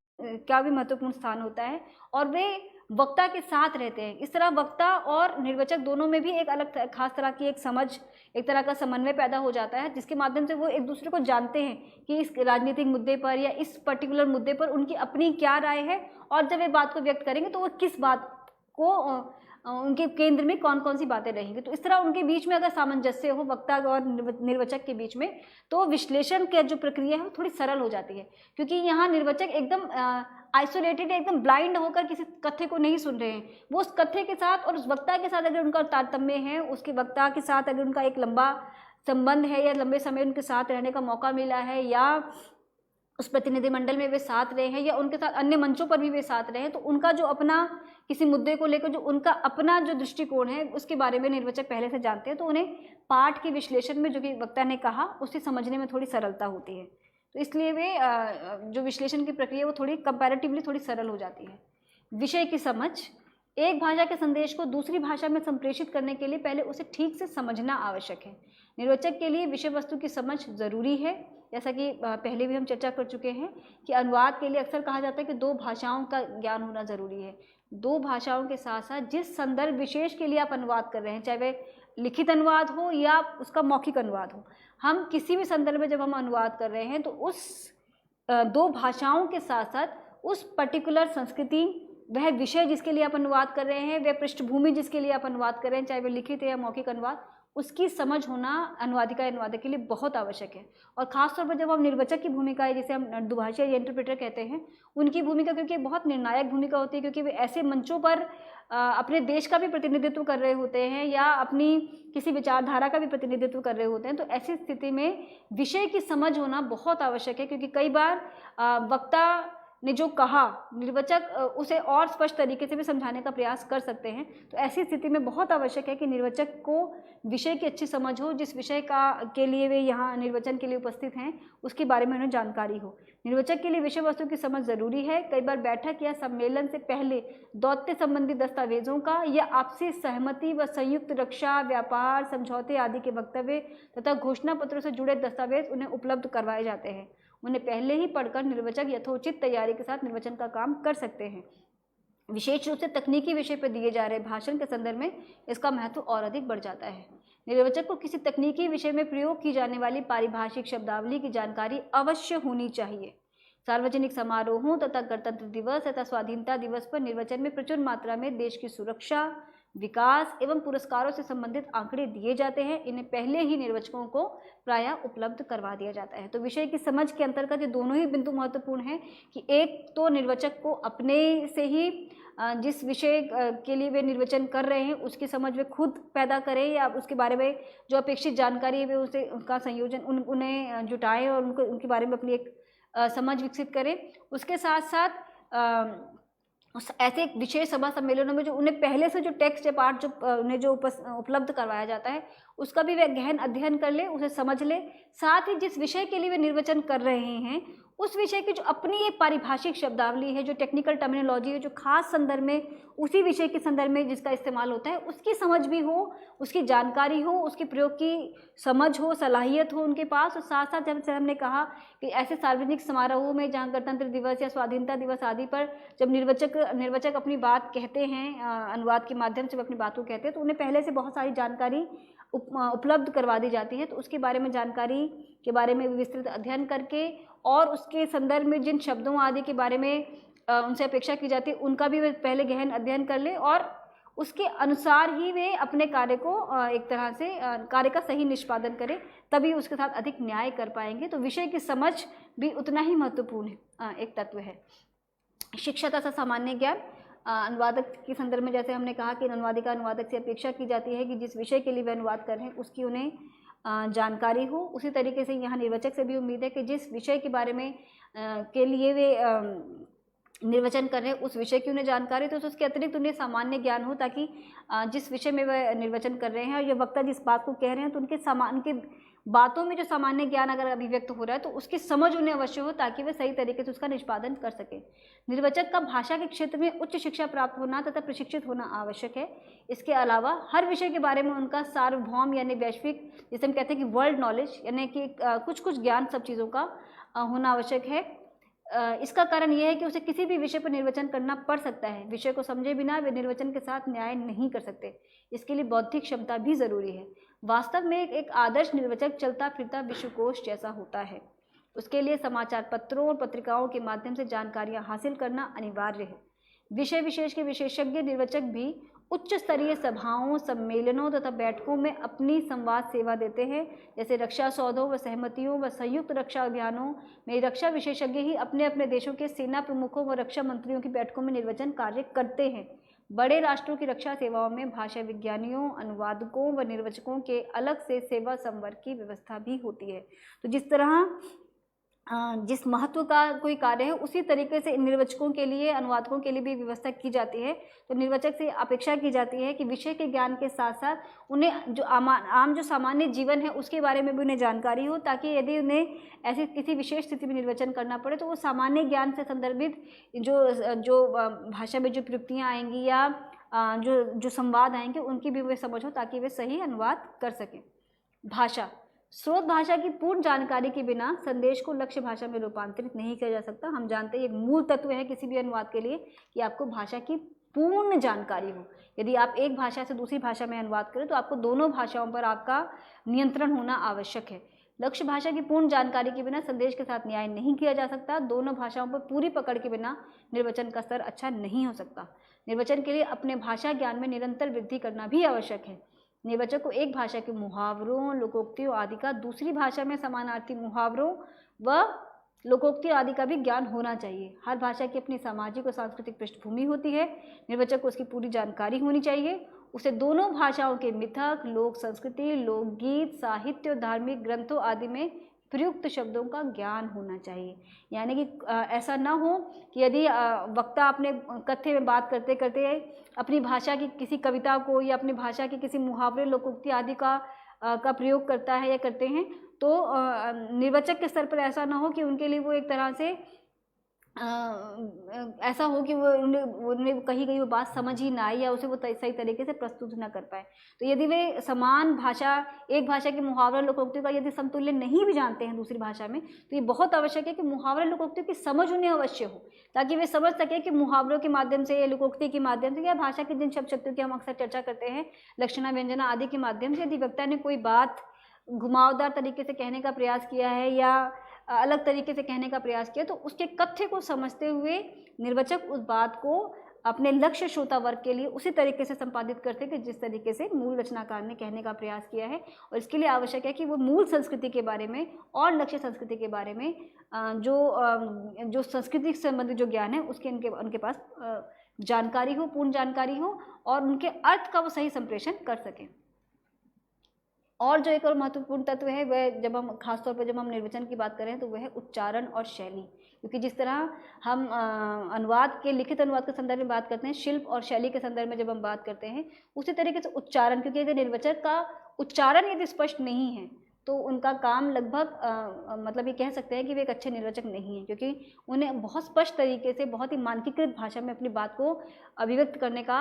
का भी महत्वपूर्ण स्थान होता है और वे वक्ता के साथ रहते हैं। इस तरह वक्ता और निर्वचक दोनों में भी एक अलग खास तरह की एक समझ, एक तरह का समन्वय पैदा हो जाता है, जिसके माध्यम से वो एक दूसरे को जानते हैं कि इस राजनीतिक मुद्दे पर या इस पर्टिकुलर मुद्दे पर उनकी अपनी क्या राय है, और जब वे बात को व्यक्त करेंगे तो वो किस बात को उनके केंद्र में कौन कौन सी बातें रहेंगी। तो इस तरह उनके बीच में अगर सामंजस्य हो वक्ता और निर्वचक के बीच में, तो विश्लेषण की जो प्रक्रिया है वो थोड़ी सरल हो जाती है, क्योंकि यहाँ निर्वचक एकदम आइसोलेटेड, एकदम ब्लाइंड होकर किसी कथ्य को नहीं सुन रहे हैं। वो उस कथ्य के साथ और उस वक्ता के साथ अगर उनका तारतम्य है, उसके वक्ता के साथ अगर उनका एक लंबा संबंध है या लंबे समय उनके साथ रहने का मौका मिला है, या उस प्रतिनिधिमंडल में वे साथ रहे हैं, या उनके साथ अन्य मंचों पर भी वे साथ रहे हैं, तो उनका जो अपना किसी मुद्दे को लेकर जो उनका अपना जो दृष्टिकोण है उसके बारे में निर्वचक पहले से जानते हैं, तो उन्हें पाठ के विश्लेषण में जो कि वक्ता ने कहा उसे समझने में थोड़ी सरलता होती है। तो इसलिए वे जो विश्लेषण की प्रक्रिया वो थोड़ी कंपैरेटिवली थोड़ी सरल हो जाती है। विषय की समझ, एक भाषा के संदेश को दूसरी भाषा में संप्रेषित करने के लिए पहले उसे ठीक से समझना आवश्यक है। निर्वचक के लिए विषय वस्तु की समझ जरूरी है। जैसा कि पहले भी हम चर्चा कर चुके हैं कि अनुवाद के लिए अक्सर कहा जाता है कि 2 भाषाओं का ज्ञान होना जरूरी है। 2 भाषाओं के साथ साथ जिस संदर्भ विशेष के लिए आप अनुवाद कर रहे हैं, चाहे वह लिखित अनुवाद हो या उसका मौखिक अनुवाद हो, हम किसी भी संदर्भ में जब हम अनुवाद कर रहे हैं तो उस 2 भाषाओं के साथ साथ उस पर्टिकुलर संस्कृति, वह विषय जिसके लिए आप अनुवाद कर रहे हैं, वह पृष्ठभूमि जिसके लिए आप अनुवाद कर रहे हैं, चाहे वह लिखित है या मौखिक अनुवाद, उसकी समझ होना अनुवादिका अनुवादक के लिए बहुत आवश्यक है। और ख़ासतौर पर जब हम निर्वचक की भूमिका है, जिसे हम दुभाषी या इंटरप्रेटर कहते हैं, उनकी भूमिका क्योंकि बहुत निर्णायक भूमिका होती है, क्योंकि वे ऐसे मंचों पर अपने देश का भी प्रतिनिधित्व कर रहे होते हैं या अपनी किसी विचारधारा का भी प्रतिनिधित्व कर रहे होते हैं। तो ऐसी स्थिति में विषय की समझ होना बहुत आवश्यक है, क्योंकि कई बार वक्ता ने जो कहा, निर्वचक उसे और स्पष्ट तरीके से भी समझाने का प्रयास कर सकते हैं। तो ऐसी स्थिति में बहुत आवश्यक है कि निर्वचक को विषय की अच्छी समझ हो, जिस विषय के लिए वे यहाँ निर्वचन के लिए उपस्थित हैं उसके बारे में उन्हें जानकारी हो। निर्वचक के लिए विषय वस्तु की समझ जरूरी है। कई बार बैठक या सम्मेलन से पहले दौत्य संबंधी दस्तावेजों का या आपसी सहमति व संयुक्त रक्षा, व्यापार, समझौते आदि के वक्तव्य तथा घोषणा पत्रों से जुड़े दस्तावेज उन्हें उपलब्ध करवाए जाते हैं। उन्हें पहले ही पढ़कर निर्वचक यथोचित तैयारी के साथ निर्वचन का काम कर सकते हैं। विशेष रूप से तकनीकी विषय पर दिए जा रहे भाषण के संदर्भ में इसका महत्व और अधिक बढ़ जाता है। निर्वचक को किसी तकनीकी विषय में प्रयोग की जाने वाली पारिभाषिक शब्दावली की जानकारी अवश्य होनी चाहिए। सार्वजनिक समारोहों तथा गणतंत्र दिवस तथा स्वाधीनता दिवस पर निर्वचन में प्रचुर मात्रा में देश की सुरक्षा, विकास एवं पुरस्कारों से संबंधित आंकड़े दिए जाते हैं। इन्हें पहले ही निर्वचकों को प्रायः उपलब्ध करवा दिया जाता है। तो विषय की समझ के अंतर्गत ये दोनों ही बिंदु महत्वपूर्ण हैं कि एक तो निर्वचक को अपने से ही जिस विषय के लिए वे निर्वचन कर रहे हैं उसकी समझ वे खुद पैदा करें, या उसके बारे में जो अपेक्षित जानकारी है वे उसे उनका संयोजन उन्हें जुटाएं और उनके बारे में अपनी एक समझ विकसित करें। उसके साथ साथ ऐसे विशेष सभा सम्मेलनों में जो उन्हें पहले से जो टेक्स्ट या पाठ जो उन्हें जो उपलब्ध करवाया जाता है उसका भी वे गहन अध्ययन कर ले, उसे समझ ले। साथ ही जिस विषय के लिए वे निर्वचन कर रहे हैं उस विषय की जो अपनी एक पारिभाषिक शब्दावली है, जो टेक्निकल टर्मिनोलॉजी है, जो खास संदर्भ में उसी विषय के संदर्भ में जिसका इस्तेमाल होता है, उसकी समझ भी हो, उसकी जानकारी हो, उसके प्रयोग की समझ हो, सलाहियत हो उनके पास। और साथ साथ जब हमने कहा कि ऐसे सार्वजनिक समारोहों में जहाँ गणतंत्र दिवस या स्वाधीनता दिवस आदि पर जब निर्वचक अपनी बात कहते हैं, अनुवाद के माध्यम से अपनी बात को कहते हैं, तो उन्हें पहले से बहुत सारी जानकारी उपलब्ध करवा दी जाती है। तो उसके बारे में जानकारी के बारे में विस्तृत अध्ययन करके और उसके संदर्भ में जिन शब्दों आदि के बारे में उनसे अपेक्षा की जाती है उनका भी वे पहले गहन अध्ययन कर ले और उसके अनुसार ही वे अपने कार्य को एक तरह से कार्य का सही निष्पादन करें, तभी उसके साथ अधिक न्याय कर पाएंगे। तो विषय की समझ भी उतना ही महत्वपूर्ण एक तत्व है। शिक्षा तथा सामान्य ज्ञान, अनुवादक के संदर्भ में जैसे हमने कहा कि अनुवादिका अनुवादक से अपेक्षा की जाती है कि जिस विषय के लिए वे अनुवाद कर रहे हैं उसकी उन्हें जानकारी हो। उसी तरीके से यहाँ निर्वचक से भी उम्मीद है कि जिस विषय के बारे में के लिए वे निर्वचन कर रहे हैं उस विषय की उन्हें जानकारी, तो उसके अतिरिक्त उन्हें सामान्य ज्ञान हो, ताकि जिस विषय में वह निर्वचन कर रहे हैं और ये वक्ता जिस बात को कह रहे हैं तो उनके बातों में जो सामान्य ज्ञान अगर अभिव्यक्त हो रहा है तो उसकी समझ उन्हें अवश्य हो, ताकि वे सही तरीके से उसका निष्पादन कर सके। निर्वचक का भाषा के क्षेत्र में उच्च शिक्षा प्राप्त होना तथा प्रशिक्षित होना आवश्यक है। इसके अलावा हर विषय के बारे में उनका सार्वभौम यानी वैश्विक, जिसे हम कहते हैं कि वर्ल्ड नॉलेज, यानी कि कुछ ज्ञान सब चीज़ों का होना आवश्यक है। इसका कारण यह है कि उसे किसी भी विषय पर निर्वचन करना पड़ सकता है। विषय को समझे बिना वे निर्वचन के साथ न्याय नहीं कर सकते। इसके लिए बौद्धिक क्षमता भी जरूरी है। वास्तव में एक आदर्श निर्वचक चलता फिरता विश्वकोश जैसा होता है। उसके लिए समाचार पत्रों और पत्रिकाओं के माध्यम से जानकारियां हासिल करना अनिवार्य है। विषय विशेष के विशेषज्ञ निर्वचक भी उच्च स्तरीय सभाओं, सम्मेलनों तथा बैठकों में अपनी संवाद सेवा देते हैं। जैसे रक्षा सौदों व सहमतियों व संयुक्त रक्षा अभियानों में रक्षा विशेषज्ञ ही अपने अपने देशों के सेना प्रमुखों व रक्षा मंत्रियों की बैठकों में निर्वचन कार्य करते हैं। बड़े राष्ट्रों की रक्षा सेवाओं में भाषा विज्ञानियों, अनुवादकों व निर्वचकों के अलग से सेवा संवर्ग की व्यवस्था भी होती है। तो जिस तरह जिस महत्व का कोई कार्य है उसी तरीके से निर्वचकों के लिए, अनुवादकों के लिए भी व्यवस्था की जाती है। तो निर्वचक से अपेक्षा की जाती है कि विषय के ज्ञान के साथ साथ उन्हें जो आम जो सामान्य जीवन है उसके बारे में भी उन्हें जानकारी हो, ताकि यदि उन्हें ऐसी किसी विशेष स्थिति में निर्वचन करना पड़े तो वो सामान्य ज्ञान से संदर्भित जो भाषा में जो प्रयुक्तियाँ आएंगी या जो संवाद आएंगे उनकी भी वे समझ हो, ताकि वे सही अनुवाद कर सकें। भाषा, स्रोत भाषा की पूर्ण जानकारी के बिना संदेश को लक्ष्य भाषा में रूपांतरित नहीं किया जा सकता। हम जानते हैं एक मूल तत्व है किसी भी अनुवाद के लिए कि आपको भाषा की पूर्ण जानकारी हो। यदि आप एक भाषा से दूसरी भाषा में अनुवाद करें तो आपको दोनों भाषाओं पर आपका नियंत्रण होना आवश्यक है। लक्ष्य भाषा की पूर्ण जानकारी के बिना संदेश के साथ न्याय नहीं किया जा सकता। दोनों भाषाओं पर पूरी पकड़ के बिना निर्वचन का स्तर अच्छा नहीं हो सकता। निर्वचन के लिए अपने भाषा ज्ञान में निरंतर वृद्धि करना भी आवश्यक है। निर्वचक को एक भाषा के मुहावरों, लोकोक्तियों आदि का दूसरी भाषा में समानार्थी मुहावरों व लोकोक्तियों आदि का भी ज्ञान होना चाहिए। हर भाषा की अपनी सामाजिक और सांस्कृतिक पृष्ठभूमि होती है। निर्वचक को उसकी पूरी जानकारी होनी चाहिए। उसे दोनों भाषाओं के मिथक, लोक संस्कृति, लोकगीत, साहित्य और धार्मिक ग्रंथों आदि में प्रयुक्त शब्दों का ज्ञान होना चाहिए। यानी कि ऐसा ना हो कि यदि वक्ता अपने कथ्य में बात करते करते अपनी भाषा की किसी कविता को या अपनी भाषा के किसी मुहावरे, लोकोक्ति आदि का प्रयोग करता है या करते हैं, तो निर्वचक के स्तर पर ऐसा ना हो कि उनके लिए वो एक तरह से ऐसा हो कि वो उन्हें कहीं कहीं वो बात समझ ही ना आए या उसे वो सही तरीके से प्रस्तुत ना कर पाए। तो यदि वे समान भाषा, एक भाषा के मुहावरा लोकोक्तियों का यदि समतुल्य नहीं भी जानते हैं दूसरी भाषा में, तो ये बहुत आवश्यक है कि मुहावरा लोकोक्तियों की समझ उन्हें अवश्य हो, ताकि वे समझ सके कि मुहावरों के माध्यम से या लोकोक्ति के माध्यम से या भाषा के जिन शब्द शक्तियों की हम अक्सर चर्चा करते हैं, लक्षणा, व्यंजना आदि के माध्यम से यदि वक्ता ने कोई बात घुमावदार तरीके से कहने का प्रयास किया है या अलग तरीके से कहने का प्रयास किया, तो उसके कथ्य को समझते हुए निर्वचक उस बात को अपने लक्ष्य श्रोता वर्ग के लिए उसी तरीके से संपादित करते हैं कि जिस तरीके से मूल रचनाकार ने कहने का प्रयास किया है। और इसके लिए आवश्यक है कि वो मूल संस्कृति के बारे में और लक्ष्य संस्कृति के बारे में जो संस्कृति से संबंधित जो ज्ञान है उसके उनके पास जानकारी हो, पूर्ण जानकारी हो, और उनके अर्थ का वो सही संप्रेषण कर सकें। और जो एक और महत्वपूर्ण तत्व है वह, जब हम खासतौर पर जब हम निर्वचन की बात करें तो वह है उच्चारण और शैली। क्योंकि जिस तरह हम अनुवाद के, लिखित अनुवाद के संदर्भ में बात करते हैं, शिल्प और शैली के संदर्भ में जब हम बात करते हैं, उसी तरीके से उच्चारण, क्योंकि यदि निर्वचक का उच्चारण यदि स्पष्ट नहीं है तो उनका काम लगभग मतलब ये कह सकते हैं कि वे एक अच्छे निर्वचक नहीं हैं, क्योंकि उन्हें बहुत स्पष्ट तरीके से, बहुत ही मानकीकृत भाषा में अपनी बात को अभिव्यक्त करने का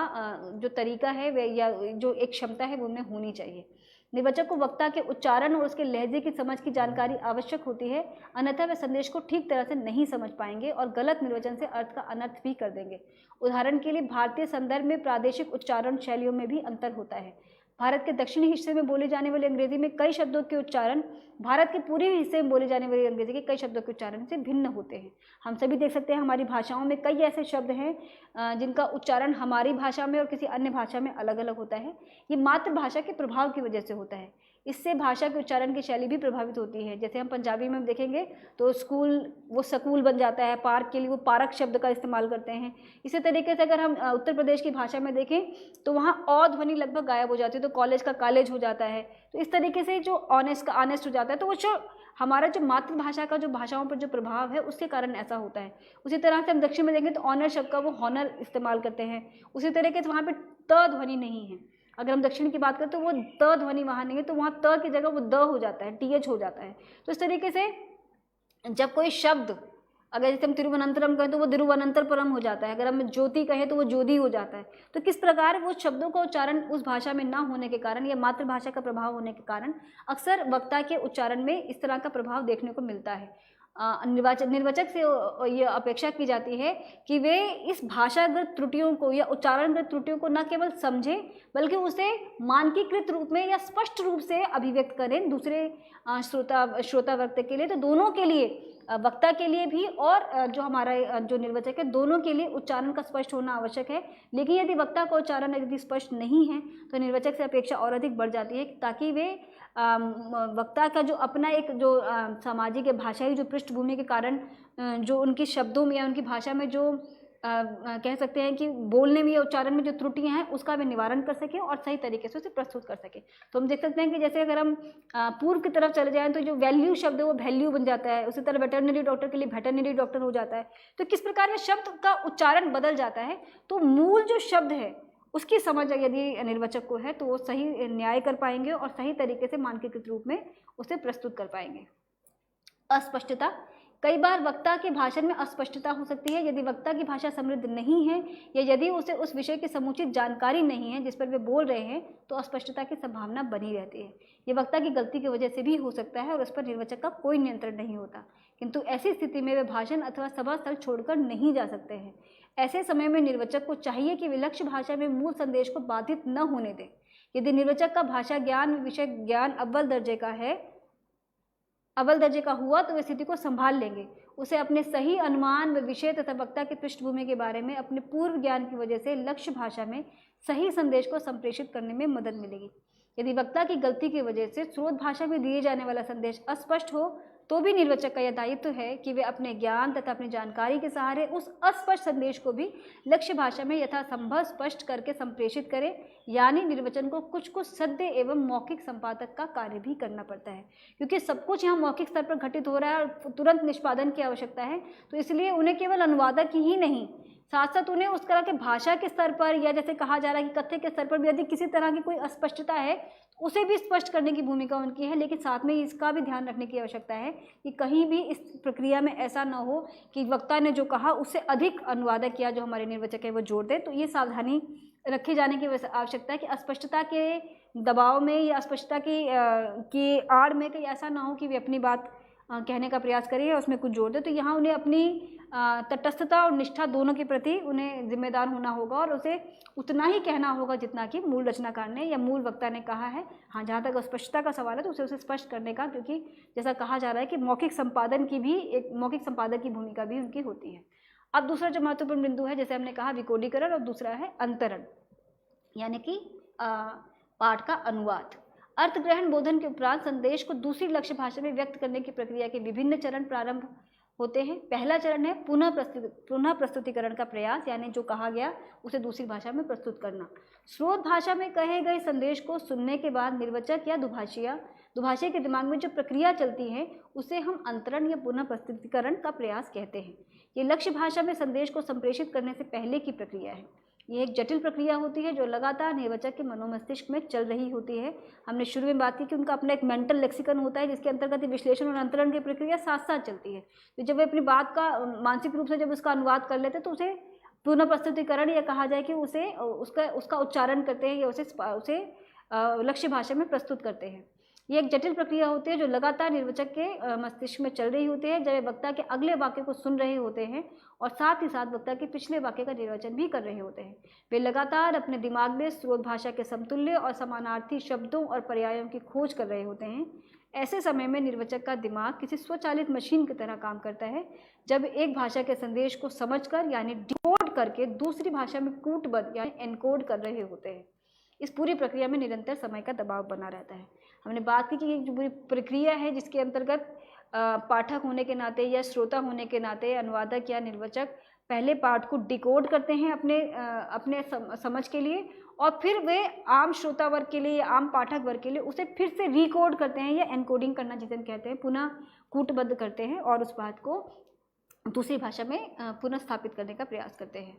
जो तरीका है वह या जो एक क्षमता है वो उनमें होनी चाहिए। निर्वचक को वक्ता के उच्चारण और उसके लहजे की समझ की जानकारी आवश्यक होती है, अन्यथा वे संदेश को ठीक तरह से नहीं समझ पाएंगे और गलत निर्वचन से अर्थ का अनर्थ भी कर देंगे। उदाहरण के लिए भारतीय संदर्भ में प्रादेशिक उच्चारण शैलियों में भी अंतर होता है। भारत के दक्षिणी हिस्से में बोले जाने वाले अंग्रेजी में कई शब्दों के उच्चारण भारत के पूर्वी हिस्से में बोले जाने वाले अंग्रेजी के कई शब्दों के उच्चारण से भिन्न होते हैं। हम सभी देख सकते हैं हमारी भाषाओं में कई ऐसे शब्द हैं जिनका उच्चारण हमारी भाषा में और किसी अन्य भाषा में अलग अलग होता है। ये मातृभाषा के प्रभाव की वजह से होता है। इससे भाषा के उच्चारण की शैली भी प्रभावित होती है। जैसे हम पंजाबी में देखेंगे तो स्कूल वो स्कूल बन जाता है, पार्क के लिए वो पार्क शब्द का इस्तेमाल करते हैं। इसी तरीके से अगर हम उत्तर प्रदेश की भाषा में देखें तो वहाँ अ ध्वनि लगभग गायब हो जाती है, तो कॉलेज का कॉलेज हो जाता है। तो इस तरीके से जो ऑनेस्ट का ऑनेस्ट हो जाता है, तो वो जो हमारा जो मातृभाषा का जो भाषाओं पर जो प्रभाव है उसके कारण ऐसा होता है। उसी तरह से हम दक्षिण में देखें तो ऑनर शब्द का वो हॉनर इस्तेमाल करते हैं। उसी तरीके से वहाँ पर त ध्वनि नहीं है। अगर हम दक्षिण की बात करें तो वो त ध्वनि वहाँ नहीं है, तो वहाँ त की जगह वो द हो जाता है, टीएच हो जाता है। तो इस तरीके से जब कोई शब्द, अगर जैसे हम तिरुवनंतरम कहें तो वो तिरुवनंतरपुरम हो जाता है, अगर हम ज्योति कहें तो वो ज्योति हो जाता है। तो किस प्रकार वो शब्दों का उच्चारण उस भाषा में ना होने के कारण या मातृभाषा का प्रभाव होने के कारण अक्सर वक्ता के उच्चारण में इस तरह का प्रभाव देखने को मिलता है। निर्वचक से ये अपेक्षा की जाती है कि वे इस भाषागत त्रुटियों को या उच्चारणगत त्रुटियों को न केवल समझें बल्कि उसे मानकीकृत रूप में या स्पष्ट रूप से अभिव्यक्त करें दूसरे श्रोता वर्ग के लिए। तो दोनों के लिए, वक्ता के लिए भी और जो हमारा जो निर्वचक है, दोनों के लिए उच्चारण का स्पष्ट होना आवश्यक है। लेकिन यदि वक्ता का उच्चारण यदि स्पष्ट नहीं है तो निर्वचक से अपेक्षा और अधिक बढ़ जाती है ताकि वे वक्ता का जो अपना एक जो सामाजिक या भाषाई जो पृष्ठभूमि के कारण जो उनके शब्दों में या उनकी भाषा में जो कह सकते हैं कि बोलने में या उच्चारण में जो त्रुटियां हैं उसका वे निवारण कर सकें और सही तरीके से उसे प्रस्तुत कर सकें। तो हम देख सकते हैं कि जैसे अगर हम पूर्व की तरफ चले जाएं तो जो वैल्यू शब्द है वो वैल्यू बन जाता है, उसी तरह वेटरनरी डॉक्टर के लिए वेटरनरी डॉक्टर हो जाता है। तो किस प्रकार में शब्द का उच्चारण बदल जाता है, तो मूल जो शब्द है उसकी समझ यदि निर्वचक को है तो वो सही न्याय कर पाएंगे और सही तरीके से मानकीकृत रूप में उसे प्रस्तुत कर पाएंगे। अस्पष्टता, कई बार वक्ता के भाषण में अस्पष्टता हो सकती है। यदि वक्ता की भाषा समृद्ध नहीं है या यदि उसे उस विषय की समुचित जानकारी नहीं है जिस पर वे बोल रहे हैं तो अस्पष्टता की संभावना बनी रहती है। ये वक्ता की गलती की वजह से भी हो सकता है और उस पर निर्वचक का कोई नियंत्रण नहीं होता, किंतु ऐसी स्थिति में वे भाषण अथवा सभा स्थल छोड़कर नहीं जा सकते हैं। ऐसे समय में निर्वचक को चाहिए कि वे लक्ष्य भाषा में मूल संदेश को बाधित न होने दें। यदि निर्वचक का भाषा ज्ञान, विषय ज्ञान अव्वल दर्जे का हुआ तो वे स्थिति को संभाल लेंगे। उसे अपने सही अनुमान व विषय तथा वक्ता की पृष्ठभूमि के बारे में अपने पूर्व ज्ञान की वजह से लक्ष्य भाषा में सही संदेश को संप्रेषित करने में मदद मिलेगी। यदि वक्ता की गलती की वजह से स्रोत भाषा में दिए जाने वाला संदेश अस्पष्ट हो तो भी निर्वचक का यह दायित्व है कि वे अपने ज्ञान तथा अपनी जानकारी के सहारे उस अस्पष्ट संदेश को भी लक्ष्य भाषा में यथासंभव स्पष्ट करके संप्रेषित करें। यानी निर्वचन को कुछ सद्य एवं मौखिक संपादक का कार्य भी करना पड़ता है, क्योंकि सब कुछ यहाँ मौखिक स्तर पर घटित हो रहा है और तुरंत निष्पादन की आवश्यकता है। तो इसलिए उन्हें केवल अनुवादक ही नहीं, साथ साथ उन्हें उस तरह के भाषा के स्तर पर या जैसे कहा जा रहा है कि कथ्य के स्तर पर भी यदि किसी तरह की कोई अस्पष्टता है उसे भी स्पष्ट करने की भूमिका उनकी है। लेकिन साथ में इसका भी ध्यान रखने की आवश्यकता है कि कहीं भी इस प्रक्रिया में ऐसा न हो कि वक्ता ने जो कहा उससे अधिक अनुवादक या जो हमारे निर्वचक है वो जोड़ दे। तो ये सावधानी रखे जाने की आवश्यकता है कि अस्पष्टता के दबाव में या अस्पष्टता की आड़ में कहीं ऐसा ना हो कि वे अपनी बात कहने का प्रयास करें या उसमें कुछ जोड़ दे। तो यहाँ उन्हें अपनी तटस्थता और निष्ठा दोनों के प्रति उन्हें जिम्मेदार होना होगा और उसे उतना ही कहना होगा जितना कि मूल रचनाकार ने या मूल वक्ता ने कहा है। हाँ, जहाँ तक स्पष्टता का सवाल है तो उसे स्पष्ट करने का, क्योंकि जैसा कहा जा रहा है कि मौखिक संपादक की भूमिका भी उनकी होती है। अब दूसरा जो महत्वपूर्ण बिंदु है, जैसे हमने कहा विकोडीकरण, और दूसरा है अंतरण, यानी कि पाठ का अनुवाद। अर्थग्रहण बोधन के उपरांत संदेश को दूसरी लक्ष्य भाषा में व्यक्त करने की प्रक्रिया के विभिन्न चरण प्रारंभ होते हैं। पहला चरण है पुनः प्रस्तुतिकरण का प्रयास, यानी जो कहा गया उसे दूसरी भाषा में प्रस्तुत करना। स्रोत भाषा में कहे गए संदेश को सुनने के बाद निर्वचक या दुभाषी के दिमाग में जो प्रक्रिया चलती है उसे हम अंतरण या पुनः प्रस्तुतिकरण का प्रयास कहते हैं। ये लक्ष्य भाषा में संदेश को संप्रेषित करने से पहले की प्रक्रिया है। ये एक जटिल प्रक्रिया होती है जो लगातार निर्वचक के मनोमस्तिष्क में चल रही होती है। हमने शुरू में बात की कि उनका अपना एक मेंटल लेक्सिकन होता है जिसके अंतर्गत विश्लेषण और अंतरण की प्रक्रिया साथ साथ चलती है। तो जब वे अपनी बात का मानसिक रूप से जब उसका अनुवाद कर लेते हैं तो उसे पुनः प्रस्तुतिकरण या कहा जाए कि उसे उसका उच्चारण करते हैं या उसे लक्ष्य भाषा में प्रस्तुत करते हैं। ये एक जटिल प्रक्रिया होती है जो लगातार निर्वचक के मस्तिष्क में चल रही होती है जब वे वक्ता के अगले वाक्य को सुन रहे होते हैं और साथ ही साथ वक्ता के पिछले वाक्य का निर्वचन भी कर रहे होते हैं। वे लगातार अपने दिमाग में स्रोत भाषा के समतुल्य और समानार्थी शब्दों और पर्यायों की खोज कर रहे होते हैं। ऐसे समय में निर्वचक का दिमाग किसी स्वचालित मशीन की तरह काम करता है जब एक भाषा के संदेश को समझकर यानी डिकोड करके दूसरी भाषा में कूटबद्ध यानी एनकोड कर रहे होते हैं। इस पूरी प्रक्रिया में निरंतर समय का दबाव बना रहता है। हमने बात की कि एक जो पूरी प्रक्रिया है जिसके अंतर्गत पाठक होने के नाते या श्रोता होने के नाते अनुवादक या निर्वचक पहले पाठ को डिकोड करते हैं अपने समझ के लिए और फिर वे आम श्रोता वर्ग के लिए, आम पाठक वर्ग के लिए उसे फिर से रिकोड करते हैं या एनकोडिंग करना जिसे हम कहते हैं, पुनः कूटबद्ध करते हैं और उस बात को दूसरी भाषा में पुनः स्थापित करने का प्रयास करते हैं।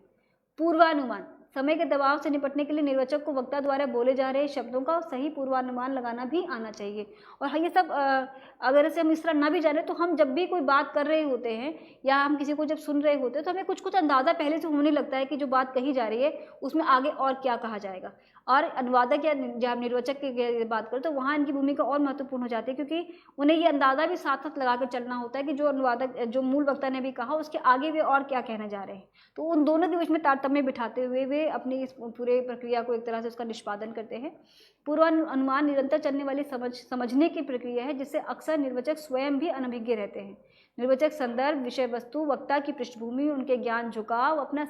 पूर्वानुमान, समय के दबाव से निपटने के लिए निर्वाचक को वक्ता द्वारा बोले जा रहे शब्दों का सही पूर्वानुमान लगाना भी आना चाहिए। और हाँ, ये सब अगर इसे हम इस तरह ना भी जाने तो हम जब भी कोई बात कर रहे होते हैं या हम किसी को जब सुन रहे होते हैं तो हमें कुछ कुछ अंदाज़ा पहले से होने लगता है कि जो बात कही जा रही है उसमें आगे और क्या कहा जाएगा। और अनुवादक या जब निर्वाचक की बात करें तो वहाँ इनकी भूमिका और महत्वपूर्ण हो जाती है, क्योंकि उन्हें ये अंदाज़ा भी साथ साथ लगा कर चलना होता है कि जो अनुवादक जो मूल वक्ता ने भी कहा उसके आगे वे और क्या कहना जा रहे हैं। तो उन दोनों के बीच में तारतम्य बिठाते हुए वे अपनी इस पूरे प्रक्रिया को एक तरह से उसका निष्पादन करते हैं। पूर्वानुमान निरंतर चलने वाली समझने की प्रक्रिया है, जिससे अक्सर निर्वाचक स्वयं भी अनभिज्ञ रहते हैं। निर्वाचक संदर्भ, विषय वस्तु, वक्ता की पृष्ठभूमि, उनके ज्ञान झुकाव, अपने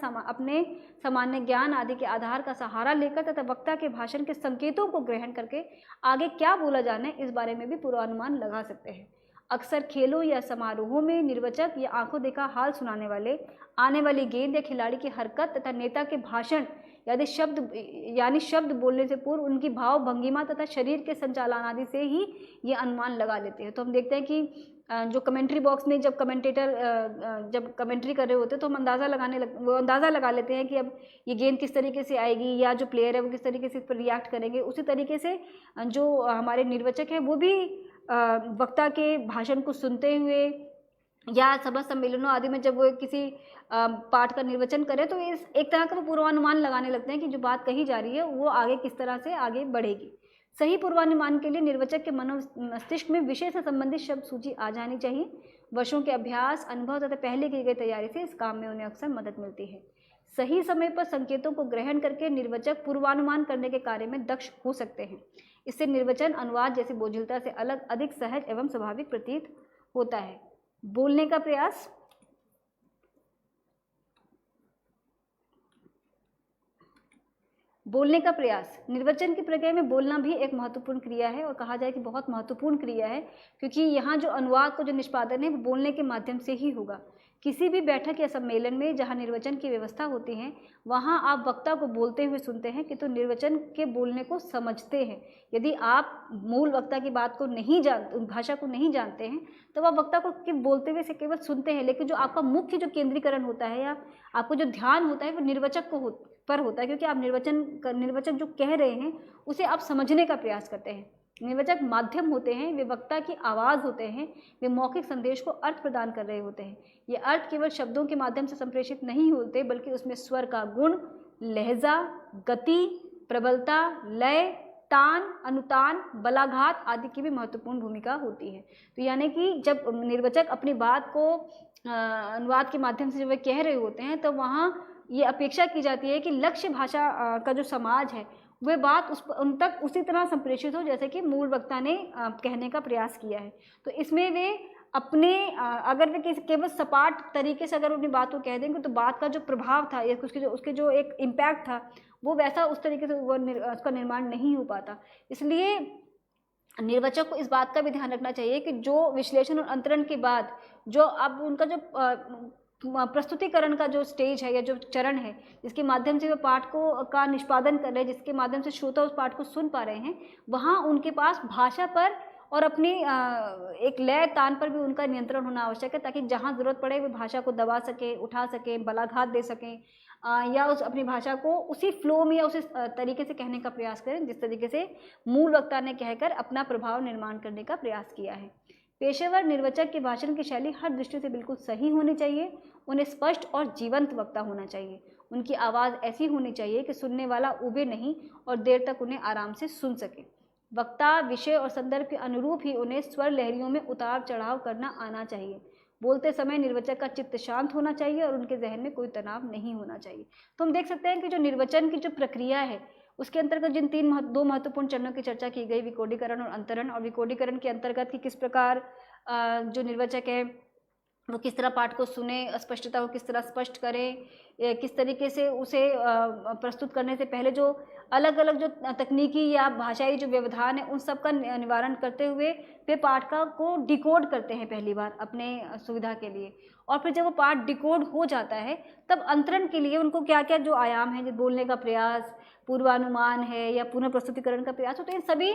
सामान्य ज्ञान आदि के आधार का सहारा लेकर तथा वक्ता के भाषण के संकेतों को ग्रहण करके आगे क्या बोला जाना है इस बारे में भी पूर्वानुमान लगा सकते हैं। अक्सर खेलों या समारोहों में निर्वाचक या आंखों देखा हाल सुनाने वाले, आने वाली गेंद या खिलाड़ी की हरकत तथा नेता के भाषण यानी शब्द बोलने से पूर्व उनकी भाव भंगिमा तथा शरीर के संचालन आदि से ही ये अनुमान लगा लेते हैं। तो हम देखते हैं कि जो कमेंट्री बॉक्स में जब कमेंटेटर जब कमेंट्री कर रहे होते हैं तो हम अंदाज़ा लगा लेते हैं कि अब ये गेंद किस तरीके से आएगी या जो प्लेयर है वो किस तरीके से इस पर रिएक्ट करेंगे। उसी तरीके से जो हमारे निर्वाचक हैं वो भी वक्ता के भाषण को सुनते हुए या सभा सम्मेलनों आदि में जब वो किसी पाठ का निर्वचन करें तो इस एक तरह का वो पूर्वानुमान लगाने लगते हैं कि जो बात कही जा रही है वो आगे किस तरह से आगे बढ़ेगी। सही पूर्वानुमान के लिए निर्वाचक के मस्तिष्क में विषय से संबंधित शब्द सूची आ जानी चाहिए। वर्षों के अभ्यास, अनुभव तथा पहले की गई तैयारी से इस काम में उन्हें अक्सर मदद मिलती है। सही समय पर संकेतों को ग्रहण करके निर्वाचक पूर्वानुमान करने के कार्य में दक्ष हो सकते हैं। इससे निर्वचन अनुवाद जैसी बोझिलता से अलग अधिक सहज एवं स्वाभाविक प्रतीत होता है। बोलने का प्रयास, बोलने का प्रयास निर्वचन की प्रक्रिया में बोलना भी एक महत्वपूर्ण क्रिया है और कहा जाए कि बहुत महत्वपूर्ण क्रिया है, क्योंकि यहाँ जो अनुवाद को जो निष्पादन है वो बोलने के माध्यम से ही होगा। किसी भी बैठक या सम्मेलन में जहाँ निर्वचन की व्यवस्था होती है वहाँ आप वक्ता को बोलते हुए सुनते हैं कि तो निर्वचन के बोलने को समझते हैं। यदि आप मूल वक्ता की बात को नहीं भाषा को नहीं जानते हैं तो आप वक्ता को बोलते हुए से केवल सुनते हैं, लेकिन जो आपका मुख्य जो केंद्रीकरण होता है या आपको जो ध्यान होता है वो निर्वाचक पर होता है, क्योंकि आप निर्वचक जो कह रहे हैं उसे आप समझने का प्रयास करते हैं। निर्वाचक माध्यम होते हैं, वे वक्ता की आवाज़ होते हैं, वे मौखिक संदेश को अर्थ प्रदान कर रहे होते हैं। ये अर्थ केवल शब्दों के माध्यम से संप्रेषित नहीं होते, बल्कि उसमें स्वर का गुण, लहजा, गति, प्रबलता, लय, तान, अनुतान, बलाघात आदि की भी महत्वपूर्ण भूमिका होती है। तो यानी कि जब निर्वाचक अपनी बात को अनुवाद के माध्यम से जब वे कह रहे होते हैं तो वहाँ ये अपेक्षा की जाती है कि लक्ष्य भाषा का जो समाज है वह बात उन तक उसी तरह संप्रेषित हो जैसे कि मूल वक्ता ने कहने का प्रयास किया है। तो इसमें वे अपने अगर वे केवल सपाट तरीके से अगर अपनी बात को कह देंगे तो बात का जो प्रभाव था या उसके जो एक इम्पैक्ट था वो वैसा उस तरीके से उसका निर्माण नहीं हो पाता। इसलिए निर्वाचक को इस बात का भी ध्यान रखना चाहिए कि जो विश्लेषण और अंतरण के बाद जो अब उनका जो प्रस्तुतिकरण का जो स्टेज है या जो चरण है जिसके माध्यम से वे पाठ का निष्पादन कर रहे हैं, जिसके माध्यम से श्रोता उस पाठ को सुन पा रहे हैं, वहाँ उनके पास भाषा पर और अपनी एक लय तान पर भी उनका नियंत्रण होना आवश्यक है, ताकि जहाँ ज़रूरत पड़े वे भाषा को दबा सकें, उठा सकें, बलाघात दे सकें या उस अपनी भाषा को उसी फ्लो में या उसी तरीके से कहने का प्रयास करें जिस तरीके से मूल वक्ता ने कहकर अपना प्रभाव निर्माण करने का प्रयास किया है। पेशेवर निर्वाचक के भाषण की शैली हर दृष्टि से बिल्कुल सही होनी चाहिए। उन्हें स्पष्ट और जीवंत वक्ता होना चाहिए। उनकी आवाज़ ऐसी होनी चाहिए कि सुनने वाला उबे नहीं और देर तक उन्हें आराम से सुन सके। वक्ता विषय और संदर्भ के अनुरूप ही उन्हें स्वर लहरियों में उतार चढ़ाव करना आना चाहिए। बोलते समय निर्वाचक का चित्त शांत होना चाहिए और उनके जहन में कोई तनाव नहीं होना चाहिए। तो हम देख सकते हैं कि जो निर्वचन की जो प्रक्रिया है उसके अंतर्गत जिन दो महत्वपूर्ण चरणों की चर्चा की गई, विकोडीकरण और अंतरण, और विकोडीकरण के अंतर्गत कि किस प्रकार जो निर्वाचक है वो किस तरह पाठ को सुने, स्पष्टता को किस तरह स्पष्ट करें, किस तरीके से उसे प्रस्तुत करने से पहले जो अलग अलग जो तकनीकी या भाषाई जो व्यवधान है उन सब का निवारण करते हुए वे पाठ को डिकोड करते हैं पहली बार अपने सुविधा के लिए। और फिर जब वो पाठ डिकोड हो जाता है तब अंतरण के लिए उनको क्या क्या जो आयाम है, जो बोलने का प्रयास, पूर्वानुमान है या पुनः प्रस्तुतिकरण का प्रयास हो, तो इन सभी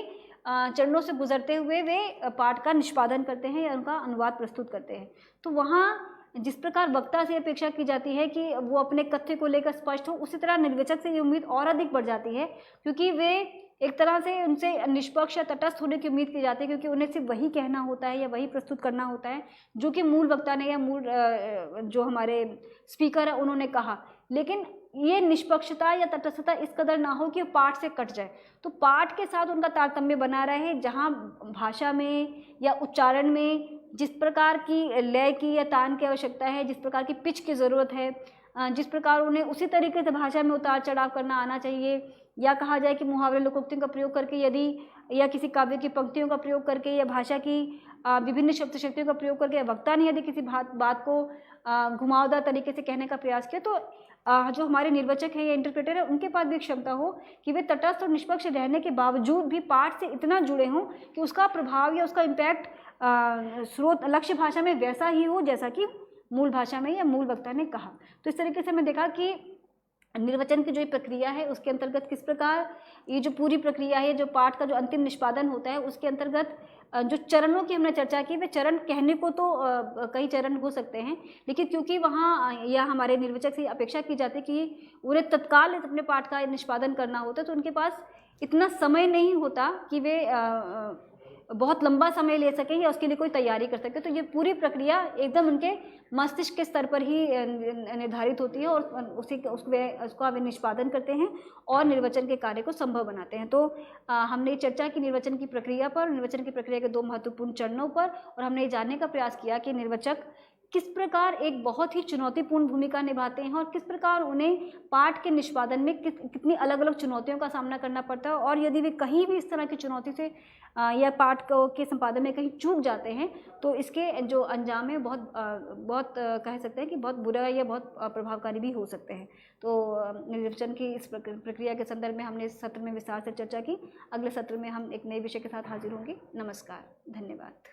चरणों से गुजरते हुए वे पाठ का निष्पादन करते हैं या उनका अनुवाद प्रस्तुत करते हैं। तो वहाँ जिस प्रकार वक्ता से अपेक्षा की जाती है कि वो अपने कथ्य को लेकर स्पष्ट हो, उसी तरह निर्वाचक से ये उम्मीद और अधिक बढ़ जाती है, क्योंकि वे एक तरह से उनसे निष्पक्ष या तटस्थ होने की उम्मीद की जाती है, क्योंकि उन्हें सिर्फ वही कहना होता है या वही प्रस्तुत करना होता है जो कि मूल वक्ता ने या मूल जो हमारे स्पीकर है उन्होंने कहा। लेकिन ये निष्पक्षता या तटस्थता इस कदर ना हो कि पाठ से कट जाए, तो पाठ के साथ उनका तारतम्य बना रहे, जहाँ भाषा में या उच्चारण में जिस प्रकार की लय की या तान की आवश्यकता है, जिस प्रकार की पिच की ज़रूरत है, जिस प्रकार उन्हें उसी तरीके से भाषा में उतार चढ़ाव करना आना चाहिए, या कहा जाए कि मुहावरे लोकोक्तियों का प्रयोग करके यदि या किसी काव्य की पंक्तियों का प्रयोग करके या भाषा की विभिन्न शब्द शक्तियों का प्रयोग करके वक्ता ने यदि किसी बात को घुमावदार तरीके से कहने का प्रयास किया, तो जो हमारे निर्वाचक हैं या इंटरप्रेटर है उनके पास भी क्षमता हो कि वे तटस्थ और निष्पक्ष रहने के बावजूद भी पाठ से इतना जुड़े हों कि उसका प्रभाव या उसका इम्पैक्ट स्रोत लक्ष्य भाषा में वैसा ही हो जैसा कि मूल भाषा में या मूल वक्ता ने कहा। तो इस तरीके से हमने देखा कि निर्वचन की जो प्रक्रिया है उसके अंतर्गत किस प्रकार ये जो पूरी प्रक्रिया है, जो पाठ का जो अंतिम निष्पादन होता है उसके अंतर्गत जो चरणों की हमने चर्चा की, वे चरण कहने को तो कई चरण हो सकते हैं, लेकिन क्योंकि वहाँ या हमारे निर्वाचक से अपेक्षा की जाती है कि उन्हें तत्काल अपने पाठ का निष्पादन करना होता है, तो उनके पास इतना समय नहीं होता कि वे बहुत लंबा समय ले सकें या उसके लिए कोई तैयारी कर सके। तो ये पूरी प्रक्रिया एकदम उनके मस्तिष्क के स्तर पर ही निर्धारित होती है और उसका वे निष्पादन करते हैं और निर्वाचन के कार्य को संभव बनाते हैं। तो हमने चर्चा की निर्वाचन की प्रक्रिया पर, निर्वाचन की प्रक्रिया के 2 महत्वपूर्ण चरणों पर, और हमने ये जानने का प्रयास किया कि निर्वाचक किस प्रकार एक बहुत ही चुनौतीपूर्ण भूमिका निभाते हैं और किस प्रकार उन्हें पाठ के निष्पादन में कितनी अलग अलग चुनौतियों का सामना करना पड़ता है, और यदि वे कहीं भी इस तरह की चुनौती से या पाठ के संपादन में कहीं चूक जाते हैं तो इसके जो अंजाम है बहुत कह सकते हैं कि बहुत बुरा या बहुत प्रभावकारी भी हो सकते हैं। तो निर्वाचन की इस प्रक्रिया के संदर्भ में हमने इस सत्र में विस्तार से चर्चा की। अगले सत्र में हम एक नए विषय के साथ हाजिर होंगे। नमस्कार, धन्यवाद।